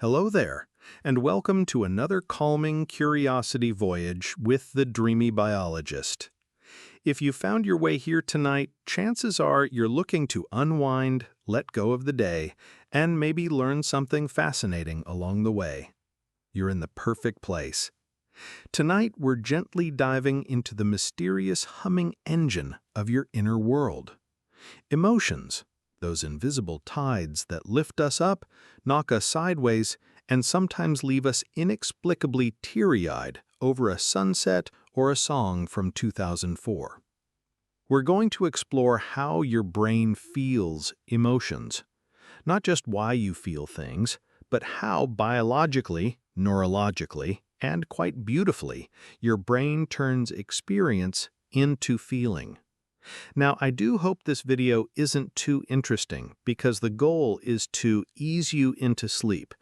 Hello there, and welcome to another calming curiosity voyage with the Dreamy Biologist. If you found your way here tonight, chances are you're looking to unwind, let go of the day, and maybe learn something fascinating along the way. You're in the perfect place. Tonight, we're gently diving into the mysterious humming engine of your inner world. Emotions, those invisible tides that lift us up, knock us sideways, and sometimes leave us inexplicably teary-eyed over a sunset or a song from 2004. We're going to explore how your brain feels emotions, not just why you feel things, but how biologically, neurologically, and quite beautifully, your brain turns experience into feeling. Now, I do hope this video isn't too interesting because the goal is to ease you into sleep.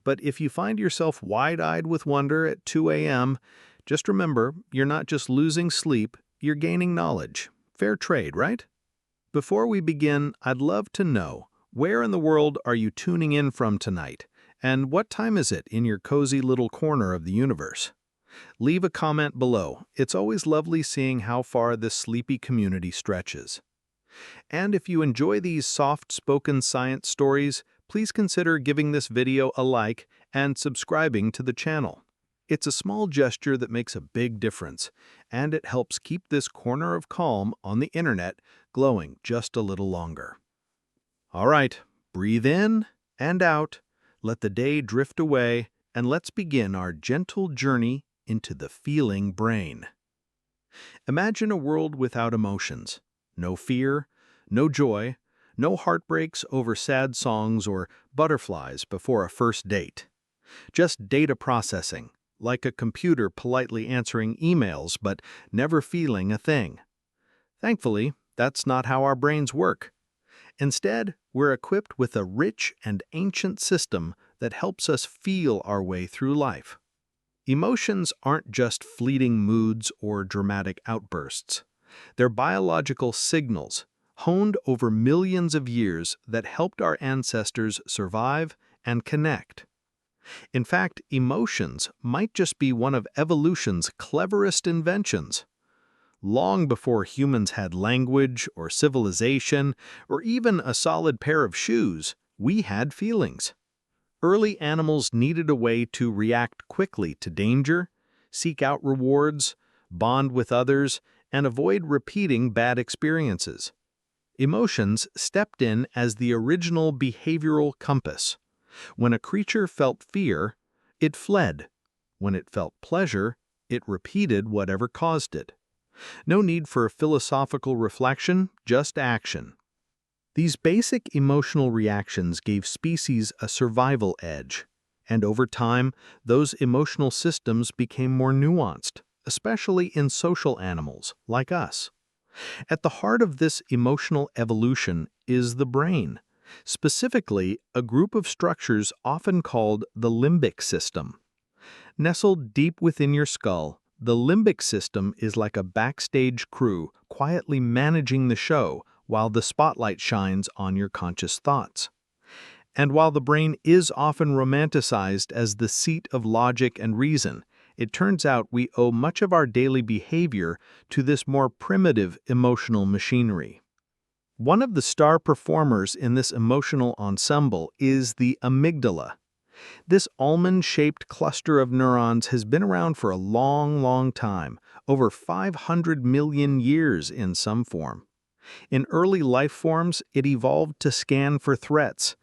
But if you find yourself wide-eyed with wonder at 2 a.m., just remember, you're not just losing sleep, you're gaining knowledge. Fair trade, right? Before we begin, I'd love to know, where in the world are you tuning in from tonight? And what time is it in your cozy little corner of the universe? Leave a comment below. It's always lovely seeing how far this sleepy community stretches. And if you enjoy these soft-spoken science stories, please consider giving this video a like and subscribing to the channel. It's a small gesture that makes a big difference, and it helps keep this corner of calm on the internet glowing just a little longer. All right, breathe in and out, let the day drift away, and let's begin our gentle journey into the feeling brain. Imagine a world without emotions. No fear, no joy, no heartbreaks over sad songs or butterflies before a first date. Just data processing, like a computer politely answering emails but never feeling a thing. Thankfully, that's not how our brains work. Instead, we're equipped with a rich and ancient system that helps us feel our way through life. Emotions aren't just fleeting moods or dramatic outbursts. They're biological signals, honed over millions of years that helped our ancestors survive and connect. In fact, emotions might just be one of evolution's cleverest inventions. Long before humans had language or civilization or even a solid pair of shoes, we had feelings. Early animals needed a way to react quickly to danger, seek out rewards, bond with others, and avoid repeating bad experiences. Emotions stepped in as the original behavioral compass. When a creature felt fear, it fled. When it felt pleasure, it repeated whatever caused it. No need for philosophical reflection, just action. These basic emotional reactions gave species a survival edge, and over time, those emotional systems became more nuanced, especially in social animals like us. At the heart of this emotional evolution is the brain, specifically a group of structures often called the limbic system. Nestled deep within your skull, the limbic system is like a backstage crew quietly managing the show while the spotlight shines on your conscious thoughts. And while the brain is often romanticized as the seat of logic and reason, it turns out we owe much of our daily behavior to this more primitive emotional machinery. One of the star performers in this emotional ensemble is the amygdala. This almond-shaped cluster of neurons has been around for a long time, over 500 million years in some form. In early life forms, it evolved to scan for threats.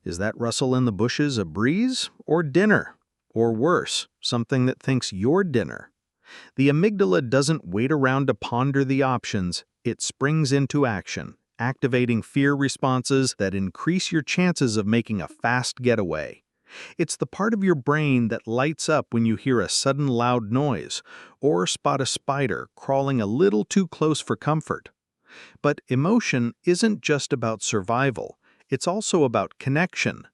Is that rustle in the bushes a breeze or dinner? Or worse, something that thinks you're dinner? The amygdala doesn't wait around to ponder the options, it springs into action, activating fear responses that increase your chances of making a fast getaway. It's the part of your brain that lights up when you hear a sudden loud noise or spot a spider crawling a little too close for comfort. But emotion isn't just about survival, it's also about connection.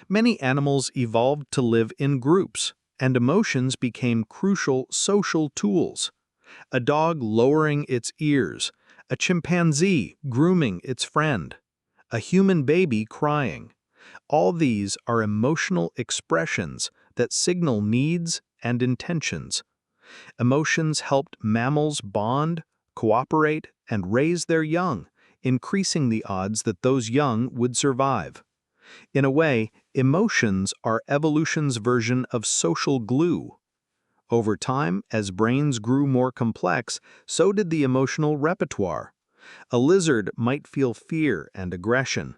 Many animals evolved to live in groups, and emotions became crucial social tools. A dog lowering its ears, a chimpanzee grooming its friend, a human baby crying. All these are emotional expressions that signal needs and intentions. Emotions helped mammals bond, cooperate, and raise their young, increasing the odds that those young would survive. In a way, emotions are evolution's version of social glue. Over time, as brains grew more complex, so did the emotional repertoire. A lizard might feel fear and aggression.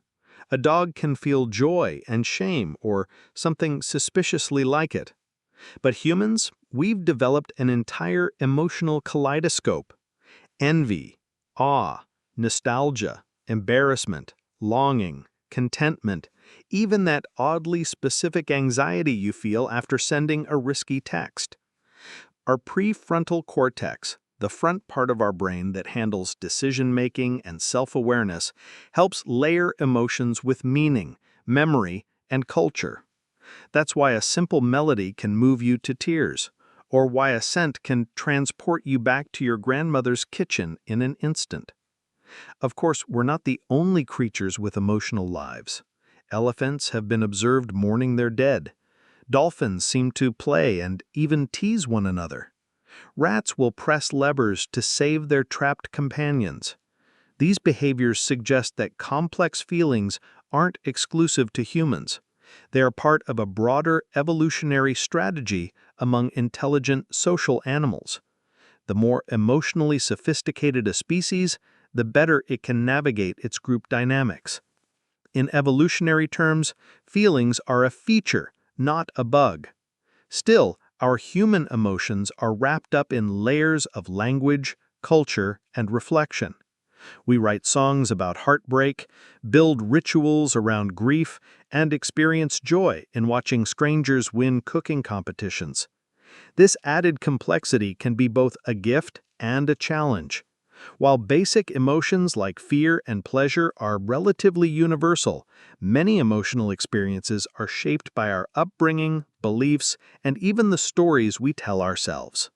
A dog can feel joy and shame or something suspiciously like it. But humans, we've developed an entire emotional kaleidoscope. Envy, awe, nostalgia, embarrassment, longing, contentment, even that oddly specific anxiety you feel after sending a risky text. Our prefrontal cortex, the front part of our brain that handles decision-making and self-awareness, helps layer emotions with meaning, memory, and culture. That's why a simple melody can move you to tears, or why a scent can transport you back to your grandmother's kitchen in an instant. Of course, we're not the only creatures with emotional lives. Elephants have been observed mourning their dead. Dolphins seem to play and even tease one another. Rats will press levers to save their trapped companions. These behaviors suggest that complex feelings aren't exclusive to humans. They are part of a broader evolutionary strategy among intelligent social animals. The more emotionally sophisticated a species, the better it can navigate its group dynamics. In evolutionary terms, feelings are a feature, not a bug. Still, our human emotions are wrapped up in layers of language, culture, and reflection. We write songs about heartbreak, build rituals around grief, and experience joy in watching strangers win cooking competitions. This added complexity can be both a gift and a challenge. While basic emotions like fear and pleasure are relatively universal, many emotional experiences are shaped by our upbringing, beliefs, and even the stories we tell ourselves.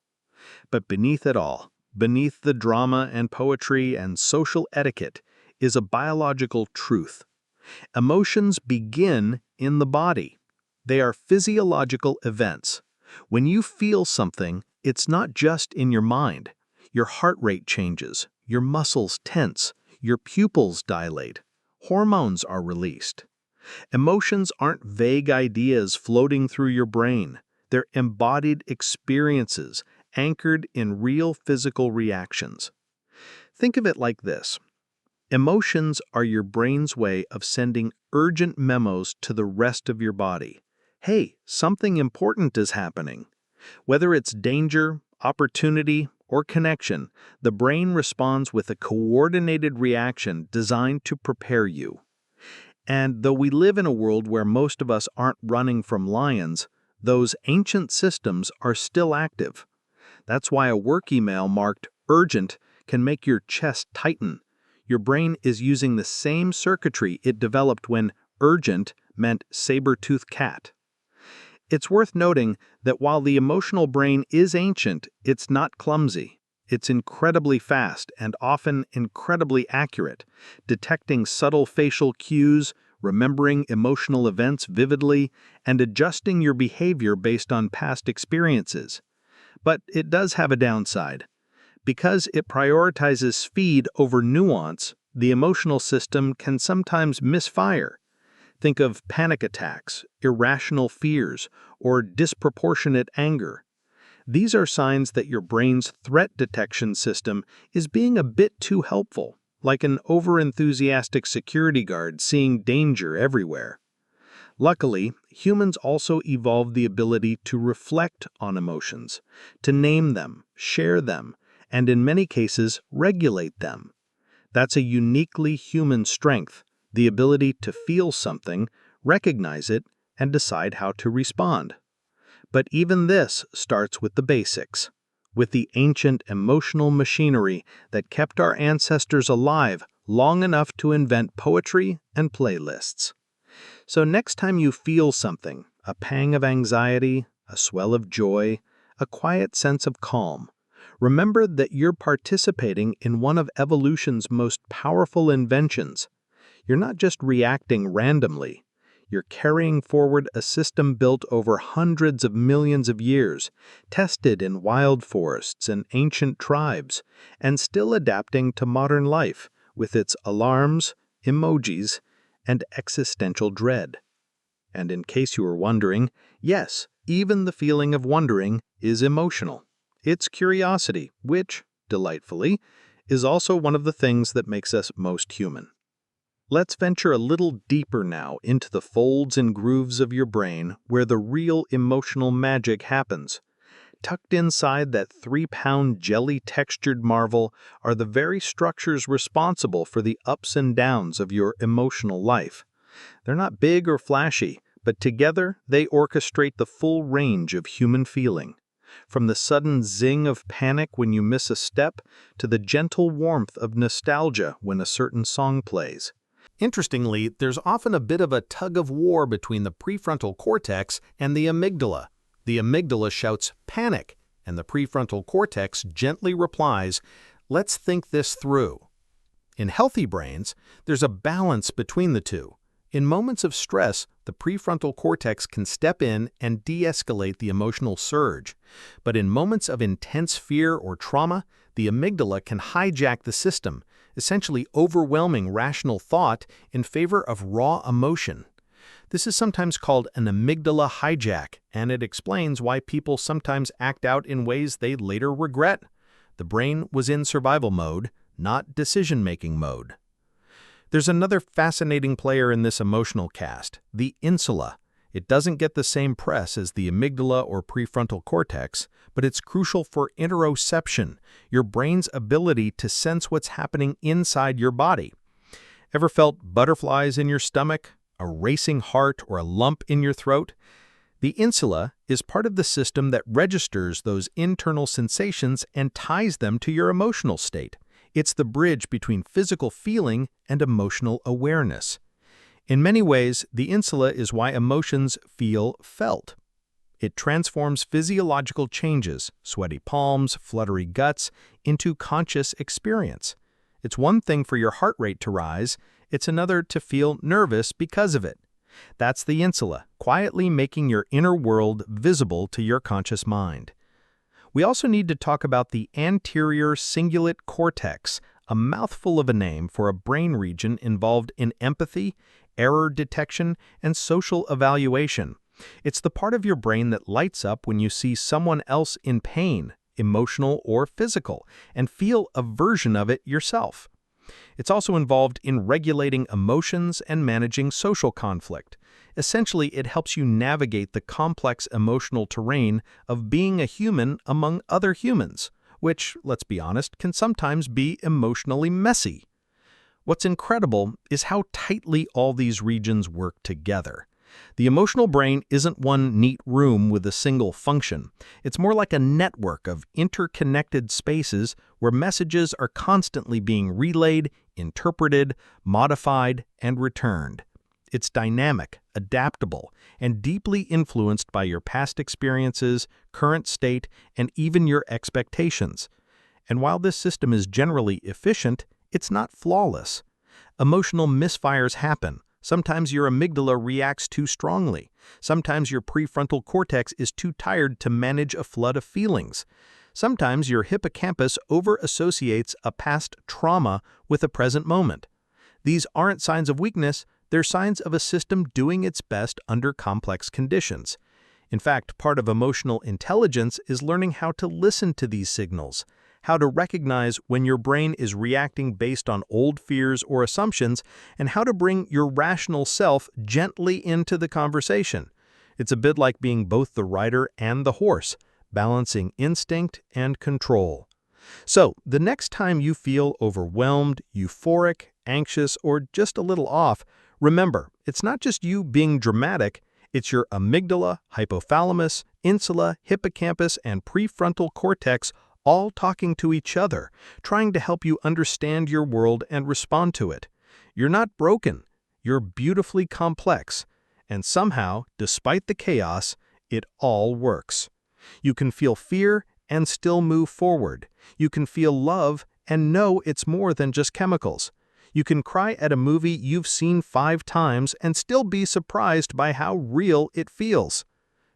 But beneath it all, beneath the drama and poetry and social etiquette, is a biological truth. Emotions begin in the body. They are physiological events. When you feel something, it's not just in your mind. Your heart rate changes, your muscles tense, your pupils dilate. Hormones are released. Emotions aren't vague ideas floating through your brain. They're embodied experiences, anchored in real physical reactions. Think of it like this. Emotions are your brain's way of sending urgent memos to the rest of your body. Hey, something important is happening. Whether it's danger, opportunity, or connection, the brain responds with a coordinated reaction designed to prepare you. And though we live in a world where most of us aren't running from lions, those ancient systems are still active. That's why a work email marked urgent can make your chest tighten. Your brain is using the same circuitry it developed when urgent meant saber-toothed cat. It's worth noting that while the emotional brain is ancient, it's not clumsy. It's incredibly fast and often incredibly accurate, detecting subtle facial cues, remembering emotional events vividly, and adjusting your behavior based on past experiences. But it does have a downside. Because it prioritizes speed over nuance, the emotional system can sometimes misfire. Think of panic attacks, irrational fears, or disproportionate anger. These are signs that your brain's threat detection system is being a bit too helpful, like an overenthusiastic security guard seeing danger everywhere. Luckily, humans also evolved the ability to reflect on emotions, to name them, share them, and in many cases, regulate them. That's a uniquely human strength, the ability to feel something, recognize it, and decide how to respond. But even this starts with the basics, with the ancient emotional machinery that kept our ancestors alive long enough to invent poetry and playlists. So next time you feel something, a pang of anxiety, a swell of joy, a quiet sense of calm, remember that you're participating in one of evolution's most powerful inventions. You're not just reacting randomly. You're carrying forward a system built over hundreds of millions of years, tested in wild forests and ancient tribes, and still adapting to modern life with its alarms, emojis, and existential dread. And in case you were wondering, yes, even the feeling of wondering is emotional. It's curiosity, which, delightfully, is also one of the things that makes us most human. Let's venture a little deeper now into the folds and grooves of your brain where the real emotional magic happens. Tucked inside that 3-pound jelly-textured marvel are the very structures responsible for the ups and downs of your emotional life. They're not big or flashy, but together they orchestrate the full range of human feeling. From the sudden zing of panic when you miss a step to the gentle warmth of nostalgia when a certain song plays. Interestingly, there's often a bit of a tug-of-war between the prefrontal cortex and the amygdala. The amygdala shouts, "Panic!" and the prefrontal cortex gently replies, "Let's think this through." In healthy brains, there's a balance between the two. In moments of stress, the prefrontal cortex can step in and de-escalate the emotional surge. But in moments of intense fear or trauma, the amygdala can hijack the system, essentially overwhelming rational thought in favor of raw emotion. This is sometimes called an amygdala hijack, and it explains why people sometimes act out in ways they later regret. The brain was in survival mode, not decision-making mode. There's another fascinating player in this emotional cast, the insula. It doesn't get the same press as the amygdala or prefrontal cortex, but it's crucial for interoception, your brain's ability to sense what's happening inside your body. Ever felt butterflies in your stomach, a racing heart, or a lump in your throat? The insula is part of the system that registers those internal sensations and ties them to your emotional state. It's the bridge between physical feeling and emotional awareness. In many ways, the insula is why emotions feel felt. It transforms physiological changes, sweaty palms, fluttery guts, into conscious experience. It's one thing for your heart rate to rise, it's another to feel nervous because of it. That's the insula, quietly making your inner world visible to your conscious mind. We also need to talk about the anterior cingulate cortex, a mouthful of a name for a brain region involved in empathy, error detection, and social evaluation. It's the part of your brain that lights up when you see someone else in pain, emotional or physical, and feel a version of it yourself. It's also involved in regulating emotions and managing social conflict. Essentially, it helps you navigate the complex emotional terrain of being a human among other humans, which, let's be honest, can sometimes be emotionally messy. What's incredible is how tightly all these regions work together. The emotional brain isn't one neat room with a single function. It's more like a network of interconnected spaces where messages are constantly being relayed, interpreted, modified, and returned. It's dynamic, adaptable, and deeply influenced by your past experiences, current state, and even your expectations. And while this system is generally efficient, it's not flawless. Emotional misfires happen. Sometimes your amygdala reacts too strongly. Sometimes your prefrontal cortex is too tired to manage a flood of feelings. Sometimes your hippocampus over-associates a past trauma with a present moment. These aren't signs of weakness, they're signs of a system doing its best under complex conditions. In fact, part of emotional intelligence is learning how to listen to these signals, how to recognize when your brain is reacting based on old fears or assumptions, and how to bring your rational self gently into the conversation. It's a bit like being both the rider and the horse, balancing instinct and control. So, the next time you feel overwhelmed, euphoric, anxious, or just a little off, remember, it's not just you being dramatic, it's your amygdala, hypothalamus, insula, hippocampus, and prefrontal cortex all talking to each other, trying to help you understand your world and respond to it. You're not broken, you're beautifully complex, and somehow, despite the chaos, it all works. You can feel fear and still move forward. You can feel love and know it's more than just chemicals. You can cry at a movie you've seen 5 times and still be surprised by how real it feels.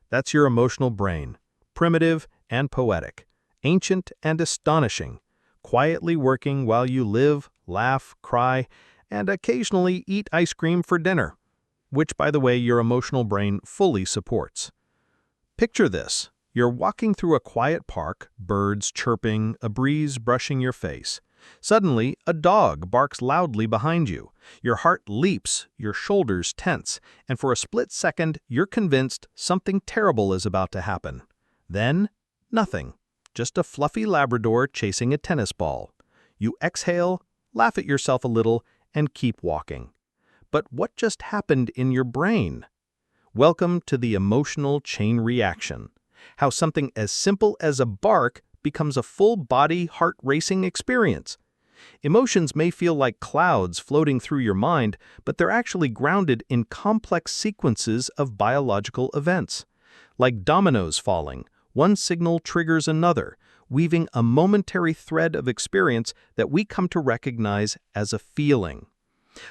That's your emotional brain, primitive and poetic, ancient and astonishing, quietly working while you live, laugh, cry, and occasionally eat ice cream for dinner, which, by the way, your emotional brain fully supports. Picture this. You're walking through a quiet park, birds chirping, a breeze brushing your face. Suddenly, a dog barks loudly behind you. Your heart leaps, your shoulders tense, and for a split second, you're convinced something terrible is about to happen. Then, nothing. Just a fluffy Labrador chasing a tennis ball. You exhale, laugh at yourself a little, and keep walking. But what just happened in your brain? Welcome to the emotional chain reaction. How something as simple as a bark becomes a full-body, heart-racing experience. Emotions may feel like clouds floating through your mind, but they're actually grounded in complex sequences of biological events. Like dominoes falling, one signal triggers another, weaving a momentary thread of experience that we come to recognize as a feeling.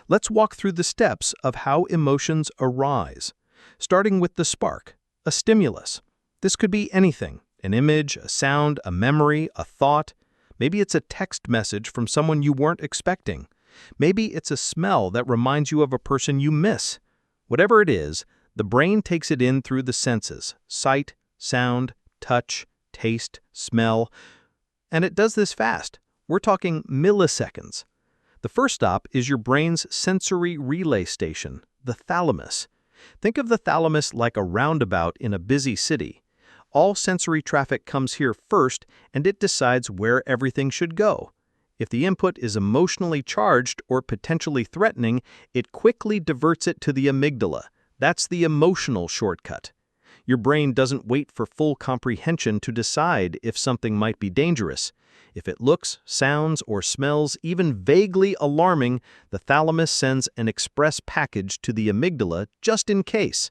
Let's walk through the steps of how emotions arise, starting with the spark, a stimulus. This could be anything, an image, a sound, a memory, a thought. Maybe it's a text message from someone you weren't expecting. Maybe it's a smell that reminds you of a person you miss. Whatever it is, the brain takes it in through the senses, sight, sound, touch, taste, smell, and it does this fast. We're talking milliseconds. The first stop is your brain's sensory relay station, the thalamus. Think of the thalamus like a roundabout in a busy city. All sensory traffic comes here first, and it decides where everything should go. If the input is emotionally charged or potentially threatening, it quickly diverts it to the amygdala. That's the emotional shortcut. Your brain doesn't wait for full comprehension to decide if something might be dangerous. If it looks, sounds, or smells even vaguely alarming, the thalamus sends an express package to the amygdala just in case.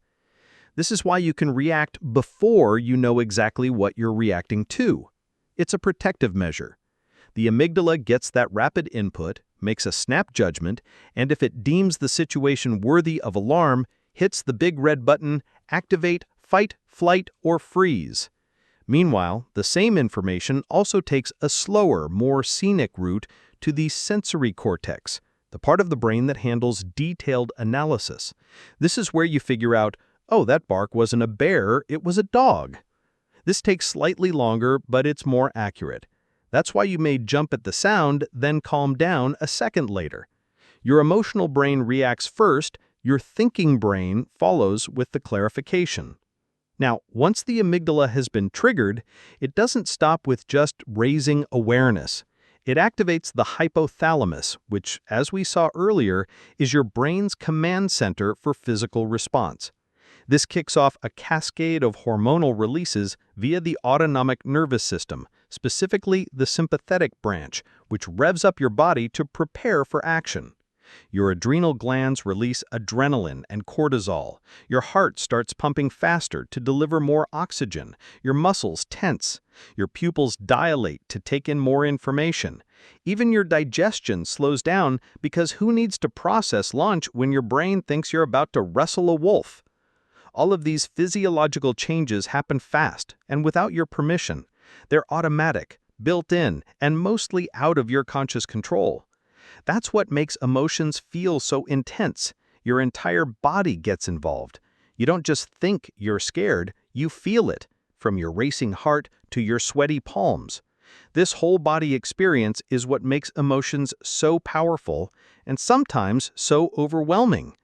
This is why you can react before you know exactly what you're reacting to. It's a protective measure. The amygdala gets that rapid input, makes a snap judgment, and if it deems the situation worthy of alarm, hits the big red button, activate, fight, flight, or freeze. Meanwhile, the same information also takes a slower, more scenic route to the sensory cortex, the part of the brain that handles detailed analysis. This is where you figure out, oh, that bark wasn't a bear, it was a dog. This takes slightly longer, but it's more accurate. That's why you may jump at the sound, then calm down a second later. Your emotional brain reacts first, your thinking brain follows with the clarification. Now, once the amygdala has been triggered, it doesn't stop with just raising awareness. It activates the hypothalamus, which, as we saw earlier, is your brain's command center for physical response. This kicks off a cascade of hormonal releases via the autonomic nervous system, specifically the sympathetic branch, which revs up your body to prepare for action. Your adrenal glands release adrenaline and cortisol. Your heart starts pumping faster to deliver more oxygen. Your muscles tense. Your pupils dilate to take in more information. Even your digestion slows down because who needs to process lunch when your brain thinks you're about to wrestle a wolf? All of these physiological changes happen fast and without your permission. They're automatic, built in, and mostly out of your conscious control. That's what makes emotions feel so intense. Your entire body gets involved. You don't just think you're scared, you feel it, from your racing heart to your sweaty palms. This whole body experience is what makes emotions so powerful and sometimes so overwhelming.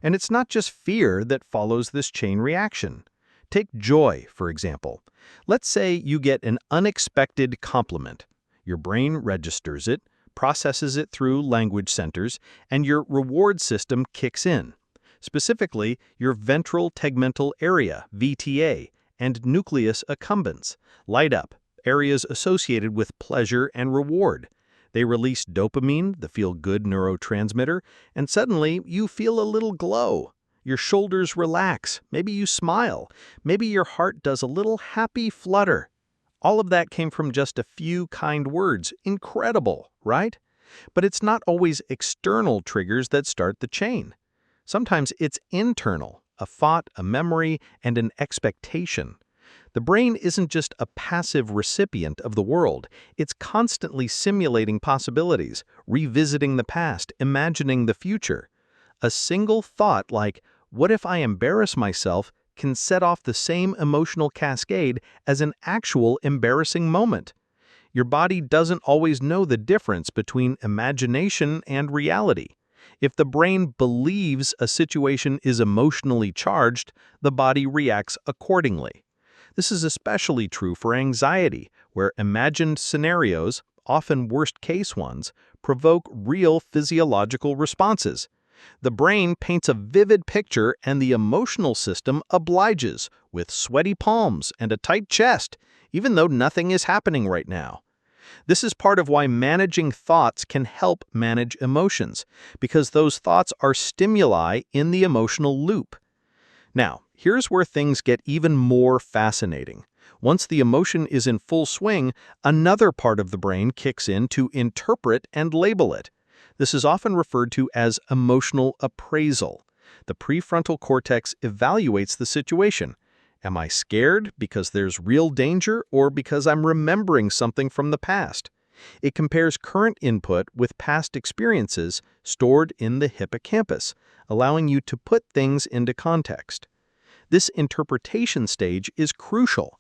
And it's not just fear that follows this chain reaction. Take joy, for example. Let's say you get an unexpected compliment. Your brain registers it, processes it through language centers, and your reward system kicks in. Specifically, your ventral tegmental area, VTA, and nucleus accumbens light up, areas associated with pleasure and reward. They release dopamine, the feel-good neurotransmitter, and suddenly you feel a little glow. Your shoulders relax, maybe you smile, maybe your heart does a little happy flutter. All of that came from just a few kind words. Incredible, right? But it's not always external triggers that start the chain. Sometimes it's internal, a thought, a memory, and an expectation. The brain isn't just a passive recipient of the world, it's constantly simulating possibilities, revisiting the past, imagining the future. A single thought like, what if I embarrass myself, can set off the same emotional cascade as an actual embarrassing moment. Your body doesn't always know the difference between imagination and reality. If the brain believes a situation is emotionally charged, the body reacts accordingly. This is especially true for anxiety, where imagined scenarios, often worst-case ones, provoke real physiological responses. The brain paints a vivid picture and the emotional system obliges, with sweaty palms and a tight chest, even though nothing is happening right now. This is part of why managing thoughts can help manage emotions, because those thoughts are stimuli in the emotional loop. Now, here's where things get even more fascinating. Once the emotion is in full swing, another part of the brain kicks in to interpret and label it. This is often referred to as emotional appraisal. The prefrontal cortex evaluates the situation. Am I scared because there's real danger or because I'm remembering something from the past? It compares current input with past experiences stored in the hippocampus, allowing you to put things into context. This interpretation stage is crucial.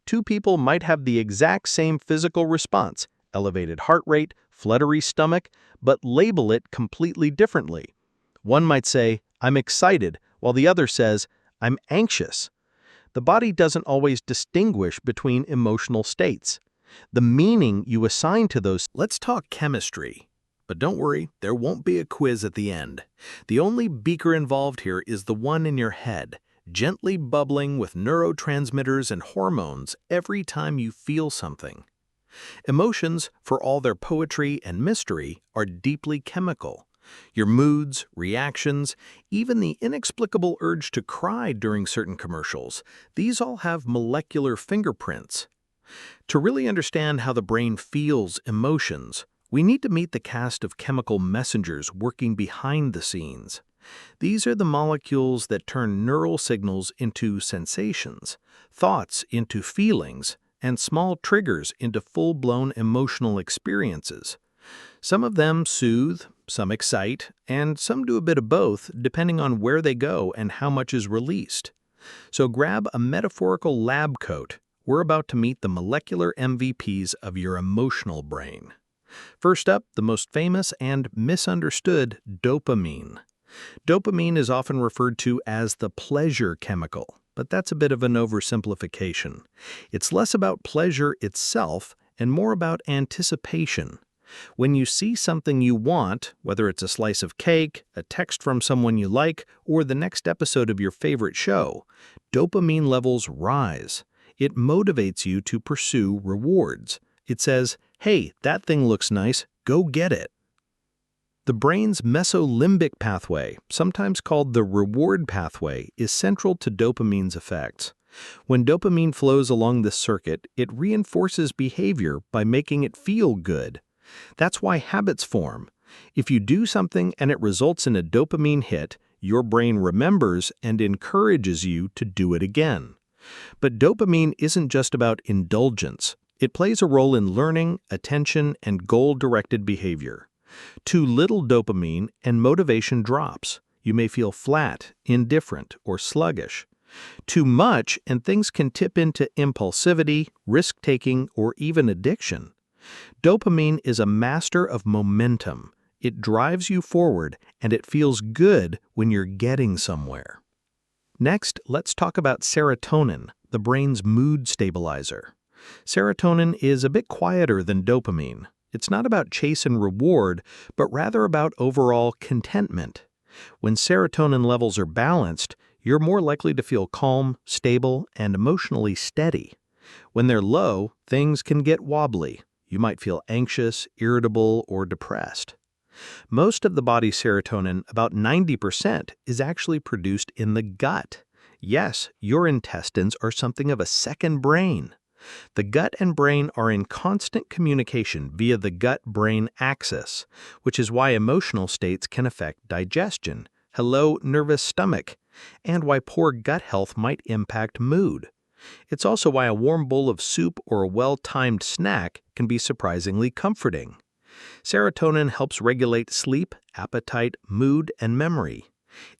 Two people might have the exact same physical response, elevated heart rate, fluttery stomach, but label it completely differently. One might say, I'm excited, while the other says, I'm anxious. The body doesn't always distinguish between emotional states. The meaning you assign to those. Let's talk chemistry. But don't worry, there won't be a quiz at the end. The only beaker involved here is the one in your head, gently bubbling with neurotransmitters and hormones every time you feel something. Emotions, for all their poetry and mystery, are deeply chemical. Your moods, reactions, even the inexplicable urge to cry during certain commercials, these all have molecular fingerprints. To really understand how the brain feels emotions, we need to meet the cast of chemical messengers working behind the scenes. These are the molecules that turn neural signals into sensations, thoughts into feelings, and small triggers into full-blown emotional experiences. Some of them soothe, some excite, and some do a bit of both, depending on where they go and how much is released. So grab a metaphorical lab coat. We're about to meet the molecular MVPs of your emotional brain. First up, the most famous and misunderstood dopamine. Dopamine is often referred to as the pleasure chemical, but that's a bit of an oversimplification. It's less about pleasure itself and more about anticipation. When you see something you want, whether it's a slice of cake, a text from someone you like, or the next episode of your favorite show, dopamine levels rise. It motivates you to pursue rewards. It says, hey, that thing looks nice, go get it. The brain's mesolimbic pathway, sometimes called the reward pathway, is central to dopamine's effects. When dopamine flows along this circuit, it reinforces behavior by making it feel good. That's why habits form. If you do something and it results in a dopamine hit, your brain remembers and encourages you to do it again. But dopamine isn't just about indulgence. It plays a role in learning, attention, and goal-directed behavior. Too little dopamine and motivation drops. You may feel flat, indifferent, or sluggish. Too much and things can tip into impulsivity, risk-taking, or even addiction. Dopamine is a master of momentum. It drives you forward, and it feels good when you're getting somewhere. Next, let's talk about serotonin, the brain's mood stabilizer. Serotonin is a bit quieter than dopamine. It's not about chase and reward, but rather about overall contentment. When serotonin levels are balanced, you're more likely to feel calm, stable, and emotionally steady. When they're low, things can get wobbly. You might feel anxious, irritable, or depressed. Most of the body's serotonin, about 90%, is actually produced in the gut. Yes, your intestines are something of a second brain. The gut and brain are in constant communication via the gut-brain axis, which is why emotional states can affect digestion, hello, nervous stomach, and why poor gut health might impact mood. It's also why a warm bowl of soup or a well-timed snack can be surprisingly comforting. Serotonin helps regulate sleep, appetite, mood, and memory.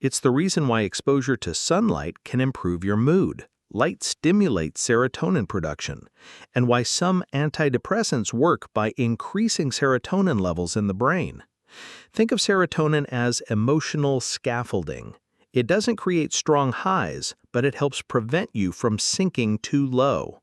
It's the reason why exposure to sunlight can improve your mood. Light stimulates serotonin production, and why some antidepressants work by increasing serotonin levels in the brain. Think of serotonin as emotional scaffolding. It doesn't create strong highs, but it helps prevent you from sinking too low.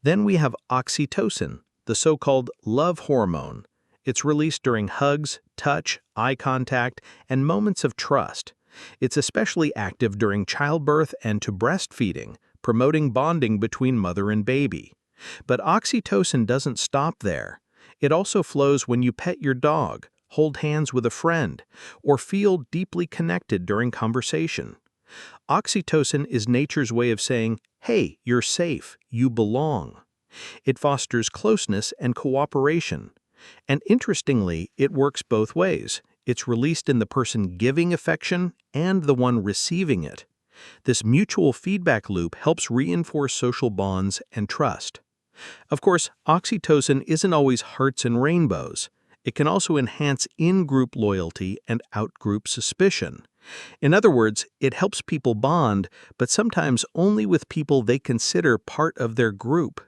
Then we have oxytocin, the so-called love hormone. It's released during hugs, touch, eye contact, and moments of trust. It's especially active during childbirth and to breastfeeding, promoting bonding between mother and baby. But oxytocin doesn't stop there. It also flows when you pet your dog, hold hands with a friend, or feel deeply connected during conversation. Oxytocin is nature's way of saying, "Hey, you're safe, you belong." It fosters closeness and cooperation. And interestingly, it works both ways. It's released in the person giving affection and the one receiving it. This mutual feedback loop helps reinforce social bonds and trust. Of course, oxytocin isn't always hearts and rainbows. It can also enhance in-group loyalty and out-group suspicion. In other words, it helps people bond, but sometimes only with people they consider part of their group.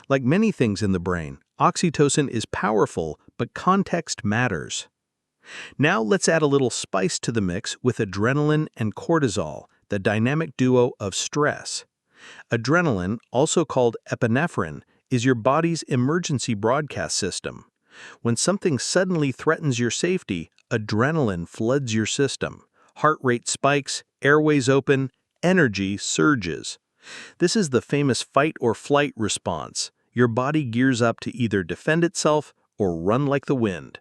Like many things in the brain, oxytocin is powerful, but context matters. Now let's add a little spice to the mix with adrenaline and cortisol, the dynamic duo of stress. Adrenaline, also called epinephrine, is your body's emergency broadcast system. When something suddenly threatens your safety, adrenaline floods your system. Heart rate spikes, airways open, energy surges. This is the famous fight or flight response. Your body gears up to either defend itself or run like the wind.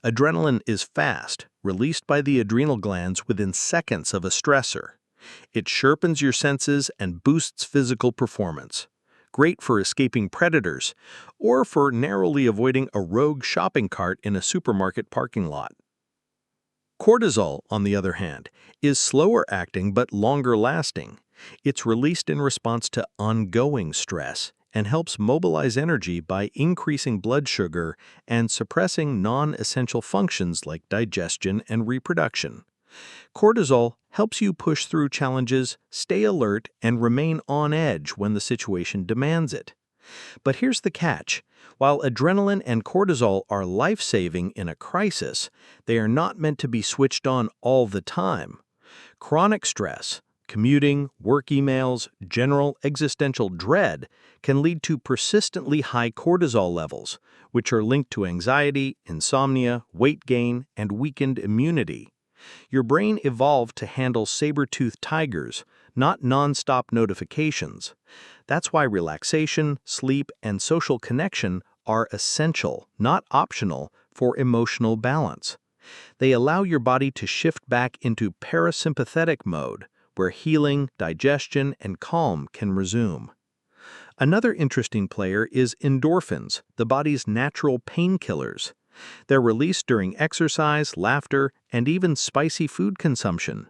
Adrenaline is fast, released by the adrenal glands within seconds of a stressor. It sharpens your senses and boosts physical performance. Great for escaping predators or for narrowly avoiding a rogue shopping cart in a supermarket parking lot. Cortisol, on the other hand, is slower acting but longer lasting. It's released in response to ongoing stress and helps mobilize energy by increasing blood sugar and suppressing non-essential functions like digestion and reproduction. Cortisol helps you push through challenges, stay alert, and remain on edge when the situation demands it. But here's the catch. While adrenaline and cortisol are life-saving in a crisis, they are not meant to be switched on all the time. Chronic stress, commuting, work emails, general existential dread can lead to persistently high cortisol levels, which are linked to anxiety, insomnia, weight gain, and weakened immunity. Your brain evolved to handle saber-toothed tigers, not non-stop notifications. That's why relaxation, sleep, and social connection are essential, not optional, for emotional balance. They allow your body to shift back into parasympathetic mode, where healing, digestion, and calm can resume. Another interesting player is endorphins, the body's natural painkillers. They're released during exercise, laughter, and even spicy food consumption.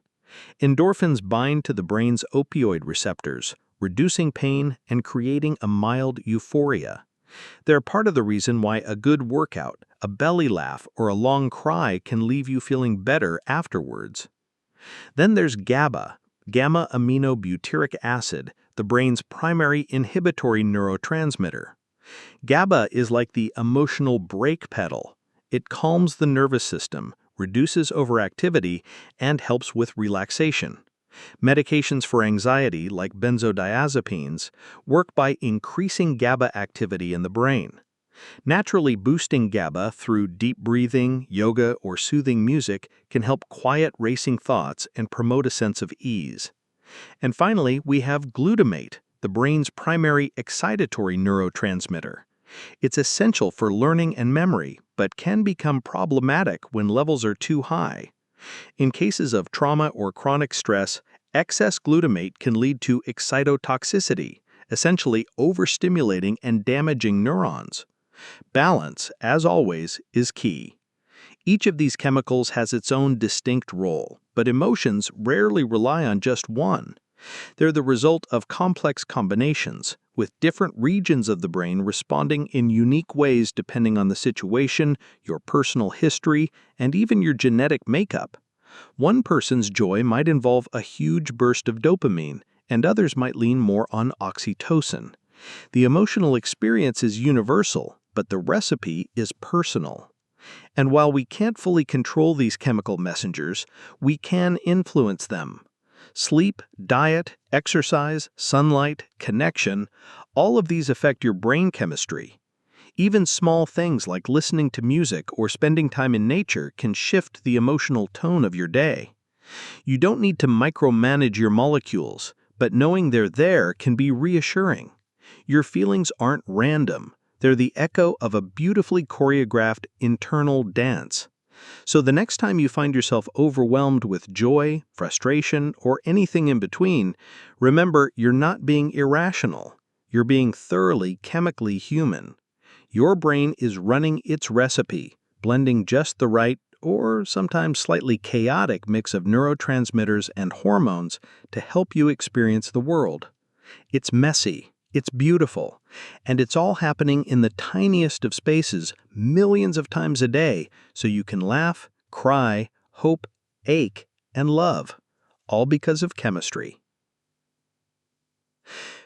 Endorphins bind to the brain's opioid receptors, reducing pain and creating a mild euphoria. They're part of the reason why a good workout, a belly laugh, or a long cry can leave you feeling better afterwards. Then there's GABA, gamma-aminobutyric acid, the brain's primary inhibitory neurotransmitter. GABA is like the emotional brake pedal. It calms the nervous system, reduces overactivity, and helps with relaxation. Medications for anxiety, like benzodiazepines, work by increasing GABA activity in the brain. Naturally boosting GABA through deep breathing, yoga, or soothing music can help quiet racing thoughts and promote a sense of ease. And finally, we have glutamate, the brain's primary excitatory neurotransmitter. It's essential for learning and memory, but can become problematic when levels are too high. In cases of trauma or chronic stress, excess glutamate can lead to excitotoxicity, essentially overstimulating and damaging neurons. Balance, as always, is key. Each of these chemicals has its own distinct role, but emotions rarely rely on just one. They're the result of complex combinations, with different regions of the brain responding in unique ways depending on the situation, your personal history, and even your genetic makeup. One person's joy might involve a huge burst of dopamine, and others might lean more on oxytocin. The emotional experience is universal, but the recipe is personal. And while we can't fully control these chemical messengers, we can influence them. Sleep, diet, exercise, sunlight, connection, all of these affect your brain chemistry. Even small things like listening to music or spending time in nature can shift the emotional tone of your day. You don't need to micromanage your molecules, but knowing they're there can be reassuring. Your feelings aren't random. They're the echo of a beautifully choreographed internal dance. So the next time you find yourself overwhelmed with joy, frustration, or anything in between, remember you're not being irrational. You're being thoroughly chemically human. Your brain is running its recipe, blending just the right, or sometimes slightly chaotic mix of neurotransmitters and hormones to help you experience the world. It's messy. It's beautiful, and it's all happening in the tiniest of spaces millions of times a day, so you can laugh, cry, hope, ache, and love, all because of chemistry.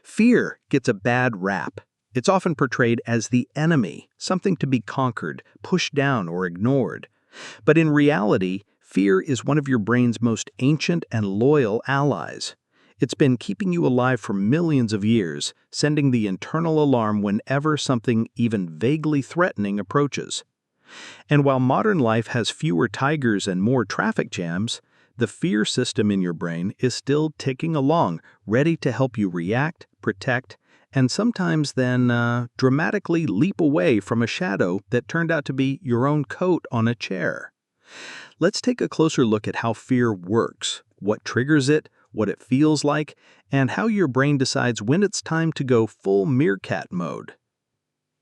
Fear gets a bad rap. It's often portrayed as the enemy, something to be conquered, pushed down, or ignored. But in reality, fear is one of your brain's most ancient and loyal allies. It's been keeping you alive for millions of years, sending the internal alarm whenever something even vaguely threatening approaches. And while modern life has fewer tigers and more traffic jams, the fear system in your brain is still ticking along, ready to help you react, protect, and sometimes then dramatically leap away from a shadow that turned out to be your own coat on a chair. Let's take a closer look at how fear works, what triggers it, what it feels like, and how your brain decides when it's time to go full meerkat mode.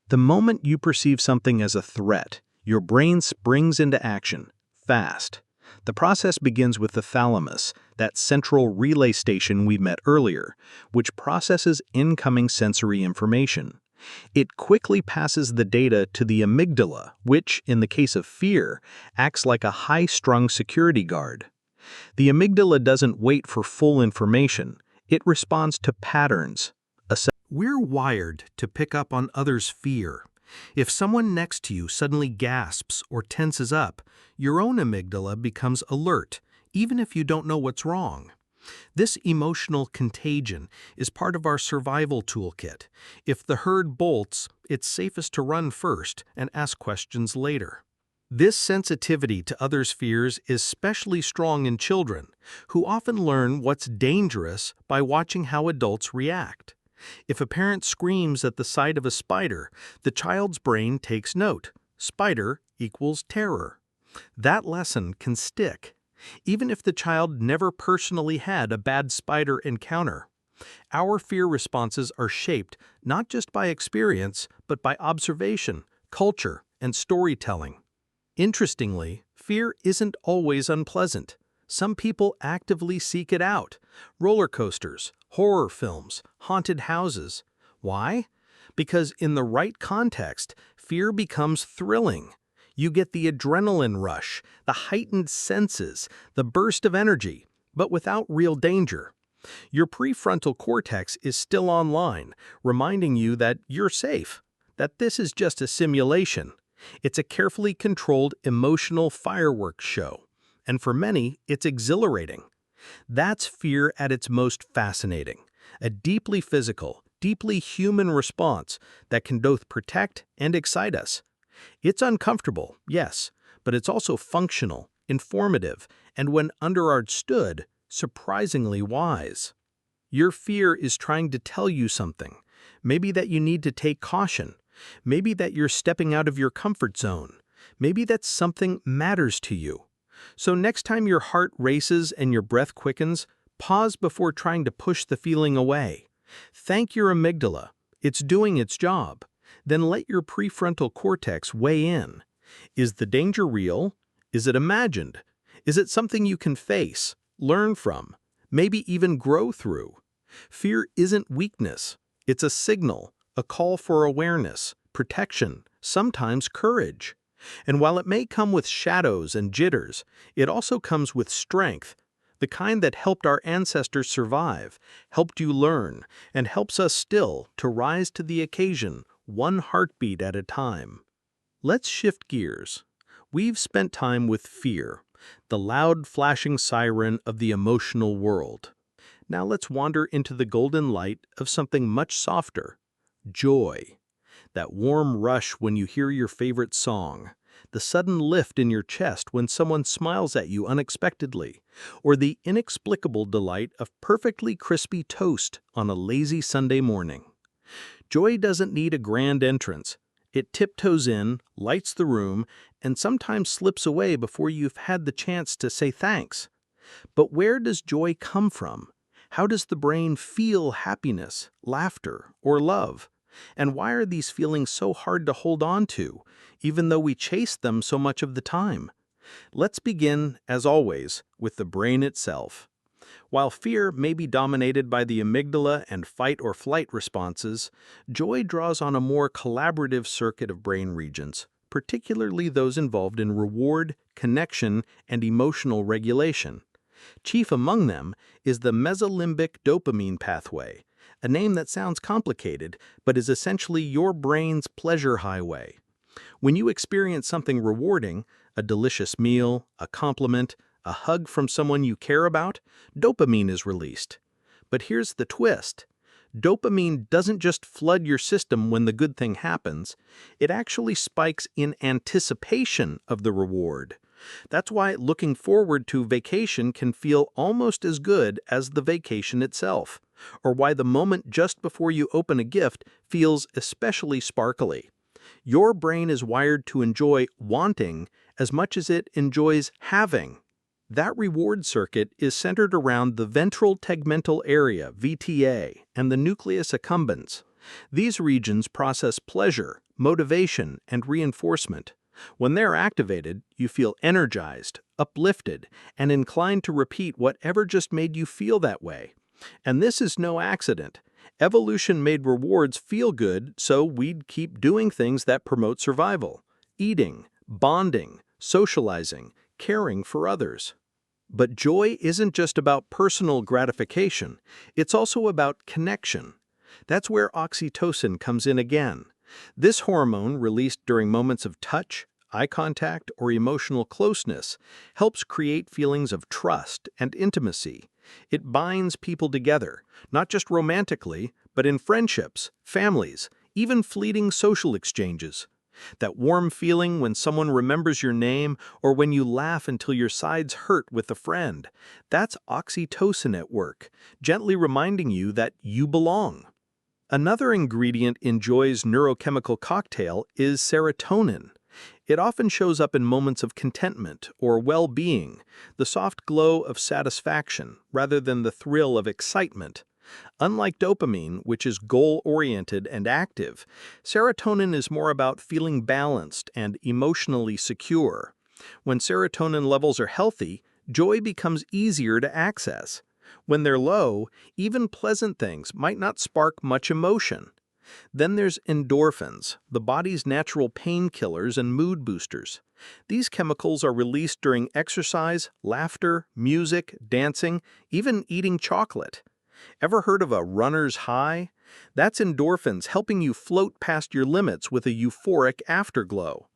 The moment you perceive something as a threat, your brain springs into action, fast. The process begins with the thalamus, that central relay station we met earlier, which processes incoming sensory information. It quickly passes the data to the amygdala, which, in the case of fear, acts like a high-strung security guard. The amygdala doesn't wait for full information. It responds to patterns. We're wired to pick up on others' fear. If someone next to you suddenly gasps or tenses up, your own amygdala becomes alert, even if you don't know what's wrong. This emotional contagion is part of our survival toolkit. If the herd bolts, it's safest to run first and ask questions later. This sensitivity to others' fears is especially strong in children, who often learn what's dangerous by watching how adults react. If a parent screams at the sight of a spider, the child's brain takes note. Spider equals terror. That lesson can stick, even if the child never personally had a bad spider encounter. Our fear responses are shaped not just by experience, but by observation, culture, and storytelling. Interestingly, fear isn't always unpleasant. Some people actively seek it out. Roller coasters, horror films, haunted houses. Why? Because in the right context, fear becomes thrilling. You get the adrenaline rush, the heightened senses, the burst of energy, but without real danger. Your prefrontal cortex is still online, reminding you that you're safe, that this is just a simulation. It's a carefully controlled emotional fireworks show, and for many, it's exhilarating. That's fear at its most fascinating, a deeply physical, deeply human response that can both protect and excite us. It's uncomfortable, yes, but it's also functional, informative, and when understood, surprisingly wise. Your fear is trying to tell you something, maybe that you need to take caution, maybe that you're stepping out of your comfort zone, maybe that something matters to you. So next time your heart races and your breath quickens, pause before trying to push the feeling away. Thank your amygdala. It's doing its job. Then let your prefrontal cortex weigh in. Is the danger real? Is it imagined? Is it something you can face, learn from, maybe even grow through? Fear isn't weakness. It's a signal, a call for awareness, protection, sometimes courage. And while it may come with shadows and jitters, it also comes with strength, the kind that helped our ancestors survive, helped you learn, and helps us still to rise to the occasion, one heartbeat at a time. Let's shift gears. We've spent time with fear, the loud flashing siren of the emotional world. Now let's wander into the golden light of something much softer, joy. That warm rush when you hear your favorite song, the sudden lift in your chest when someone smiles at you unexpectedly, or the inexplicable delight of perfectly crispy toast on a lazy Sunday morning. Joy doesn't need a grand entrance. It tiptoes in, lights the room, and sometimes slips away before you've had the chance to say thanks. But where does joy come from? How does the brain feel happiness, laughter, or love? And why are these feelings so hard to hold on to, even though we chase them so much of the time? Let's begin, as always, with the brain itself. While fear may be dominated by the amygdala and fight or flight responses, joy draws on a more collaborative circuit of brain regions, particularly those involved in reward, connection, and emotional regulation. Chief among them is the mesolimbic dopamine pathway, a name that sounds complicated but is essentially your brain's pleasure highway. When you experience something rewarding, a delicious meal, a compliment, a hug from someone you care about, dopamine is released. But here's the twist. Dopamine doesn't just flood your system when the good thing happens, it actually spikes in anticipation of the reward. That's why looking forward to vacation can feel almost as good as the vacation itself, or why the moment just before you open a gift feels especially sparkly. Your brain is wired to enjoy wanting as much as it enjoys having. That reward circuit is centered around the ventral tegmental area, VTA, and the nucleus accumbens. These regions process pleasure, motivation, and reinforcement. When they're activated, you feel energized, uplifted, and inclined to repeat whatever just made you feel that way. And this is no accident. Evolution made rewards feel good, so we'd keep doing things that promote survival: eating, bonding, socializing, caring for others. But joy isn't just about personal gratification, it's also about connection. That's where oxytocin comes in again. This hormone, released during moments of touch, eye contact, or emotional closeness, helps create feelings of trust and intimacy. It binds people together, not just romantically, but in friendships, families, even fleeting social exchanges. That warm feeling when someone remembers your name or when you laugh until your sides hurt with a friend, that's oxytocin at work, gently reminding you that you belong. Another ingredient in joy's neurochemical cocktail is serotonin. It often shows up in moments of contentment or well-being, the soft glow of satisfaction rather than the thrill of excitement. Unlike dopamine, which is goal-oriented and active, serotonin is more about feeling balanced and emotionally secure. When serotonin levels are healthy, joy becomes easier to access. When they're low, even pleasant things might not spark much emotion. Then there's endorphins, the body's natural painkillers and mood boosters. These chemicals are released during exercise, laughter, music, dancing, even eating chocolate. Ever heard of a runner's high? That's endorphins helping you float past your limits with a euphoric afterglow.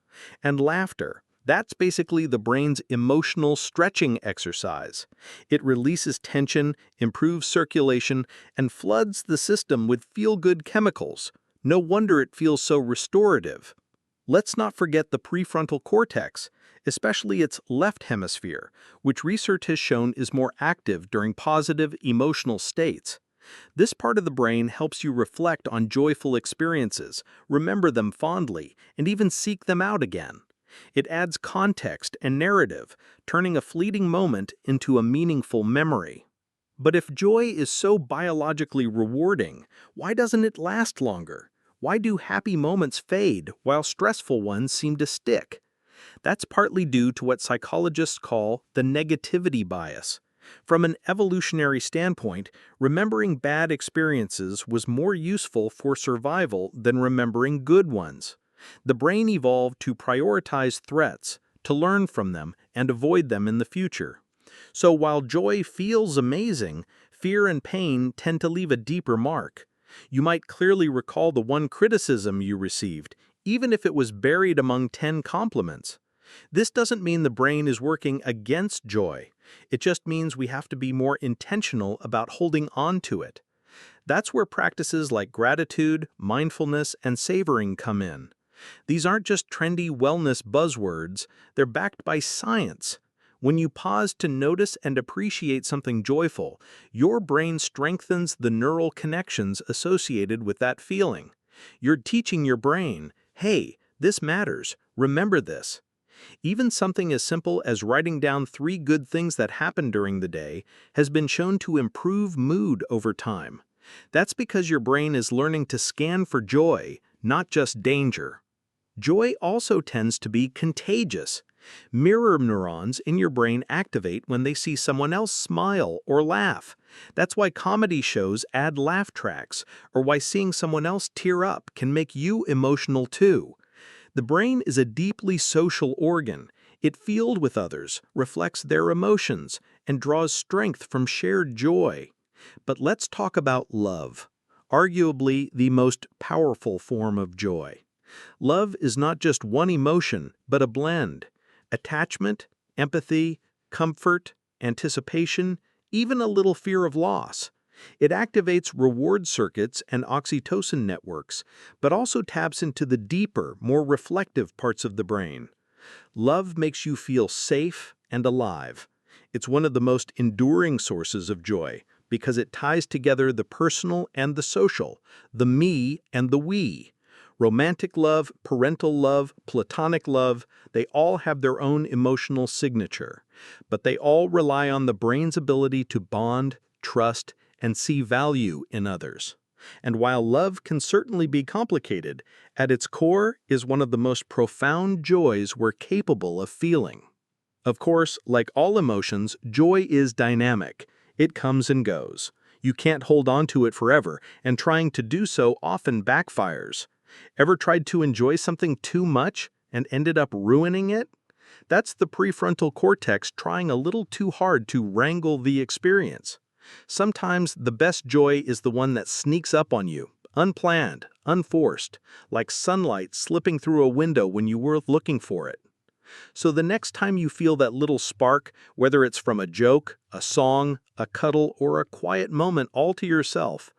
And laughter. That's basically the brain's emotional stretching exercise. It releases tension, improves circulation, and floods the system with feel-good chemicals. No wonder it feels so restorative. Let's not forget the prefrontal cortex, especially its left hemisphere, which research has shown is more active during positive emotional states. This part of the brain helps you reflect on joyful experiences, remember them fondly, and even seek them out again. It adds context and narrative, turning a fleeting moment into a meaningful memory. But if joy is so biologically rewarding, why doesn't it last longer? Why do happy moments fade while stressful ones seem to stick? That's partly due to what psychologists call the negativity bias. From an evolutionary standpoint, remembering bad experiences was more useful for survival than remembering good ones. The brain evolved to prioritize threats, to learn from them, and avoid them in the future. So while joy feels amazing, fear and pain tend to leave a deeper mark. You might clearly recall the one criticism you received, even if it was buried among 10 compliments. This doesn't mean the brain is working against joy. It just means we have to be more intentional about holding on to it. That's where practices like gratitude, mindfulness, and savoring come in. These aren't just trendy wellness buzzwords, they're backed by science. When you pause to notice and appreciate something joyful, your brain strengthens the neural connections associated with that feeling. You're teaching your brain, hey, this matters, remember this. Even something as simple as writing down 3 good things that happened during the day has been shown to improve mood over time. That's because your brain is learning to scan for joy, not just danger. Joy also tends to be contagious. Mirror neurons in your brain activate when they see someone else smile or laugh. That's why comedy shows add laugh tracks, or why seeing someone else tear up can make you emotional too. The brain is a deeply social organ. It feels with others, reflects their emotions, and draws strength from shared joy. But let's talk about love, arguably the most powerful form of joy. Love is not just one emotion, but a blend. Attachment, empathy, comfort, anticipation, even a little fear of loss. It activates reward circuits and oxytocin networks, but also taps into the deeper, more reflective parts of the brain. Love makes you feel safe and alive. It's one of the most enduring sources of joy because it ties together the personal and the social, the me and the we. Romantic love, parental love, platonic love, they all have their own emotional signature, but they all rely on the brain's ability to bond, trust, and see value in others. And while love can certainly be complicated, at its core is one of the most profound joys we're capable of feeling. Of course, like all emotions, joy is dynamic. It comes and goes. You can't hold on to it forever, and trying to do so often backfires. Ever tried to enjoy something too much and ended up ruining it? That's the prefrontal cortex trying a little too hard to wrangle the experience. Sometimes the best joy is the one that sneaks up on you, unplanned, unforced, like sunlight slipping through a window when you weren't looking for it. So the next time you feel that little spark, whether it's from a joke, a song, a cuddle, or a quiet moment all to yourself,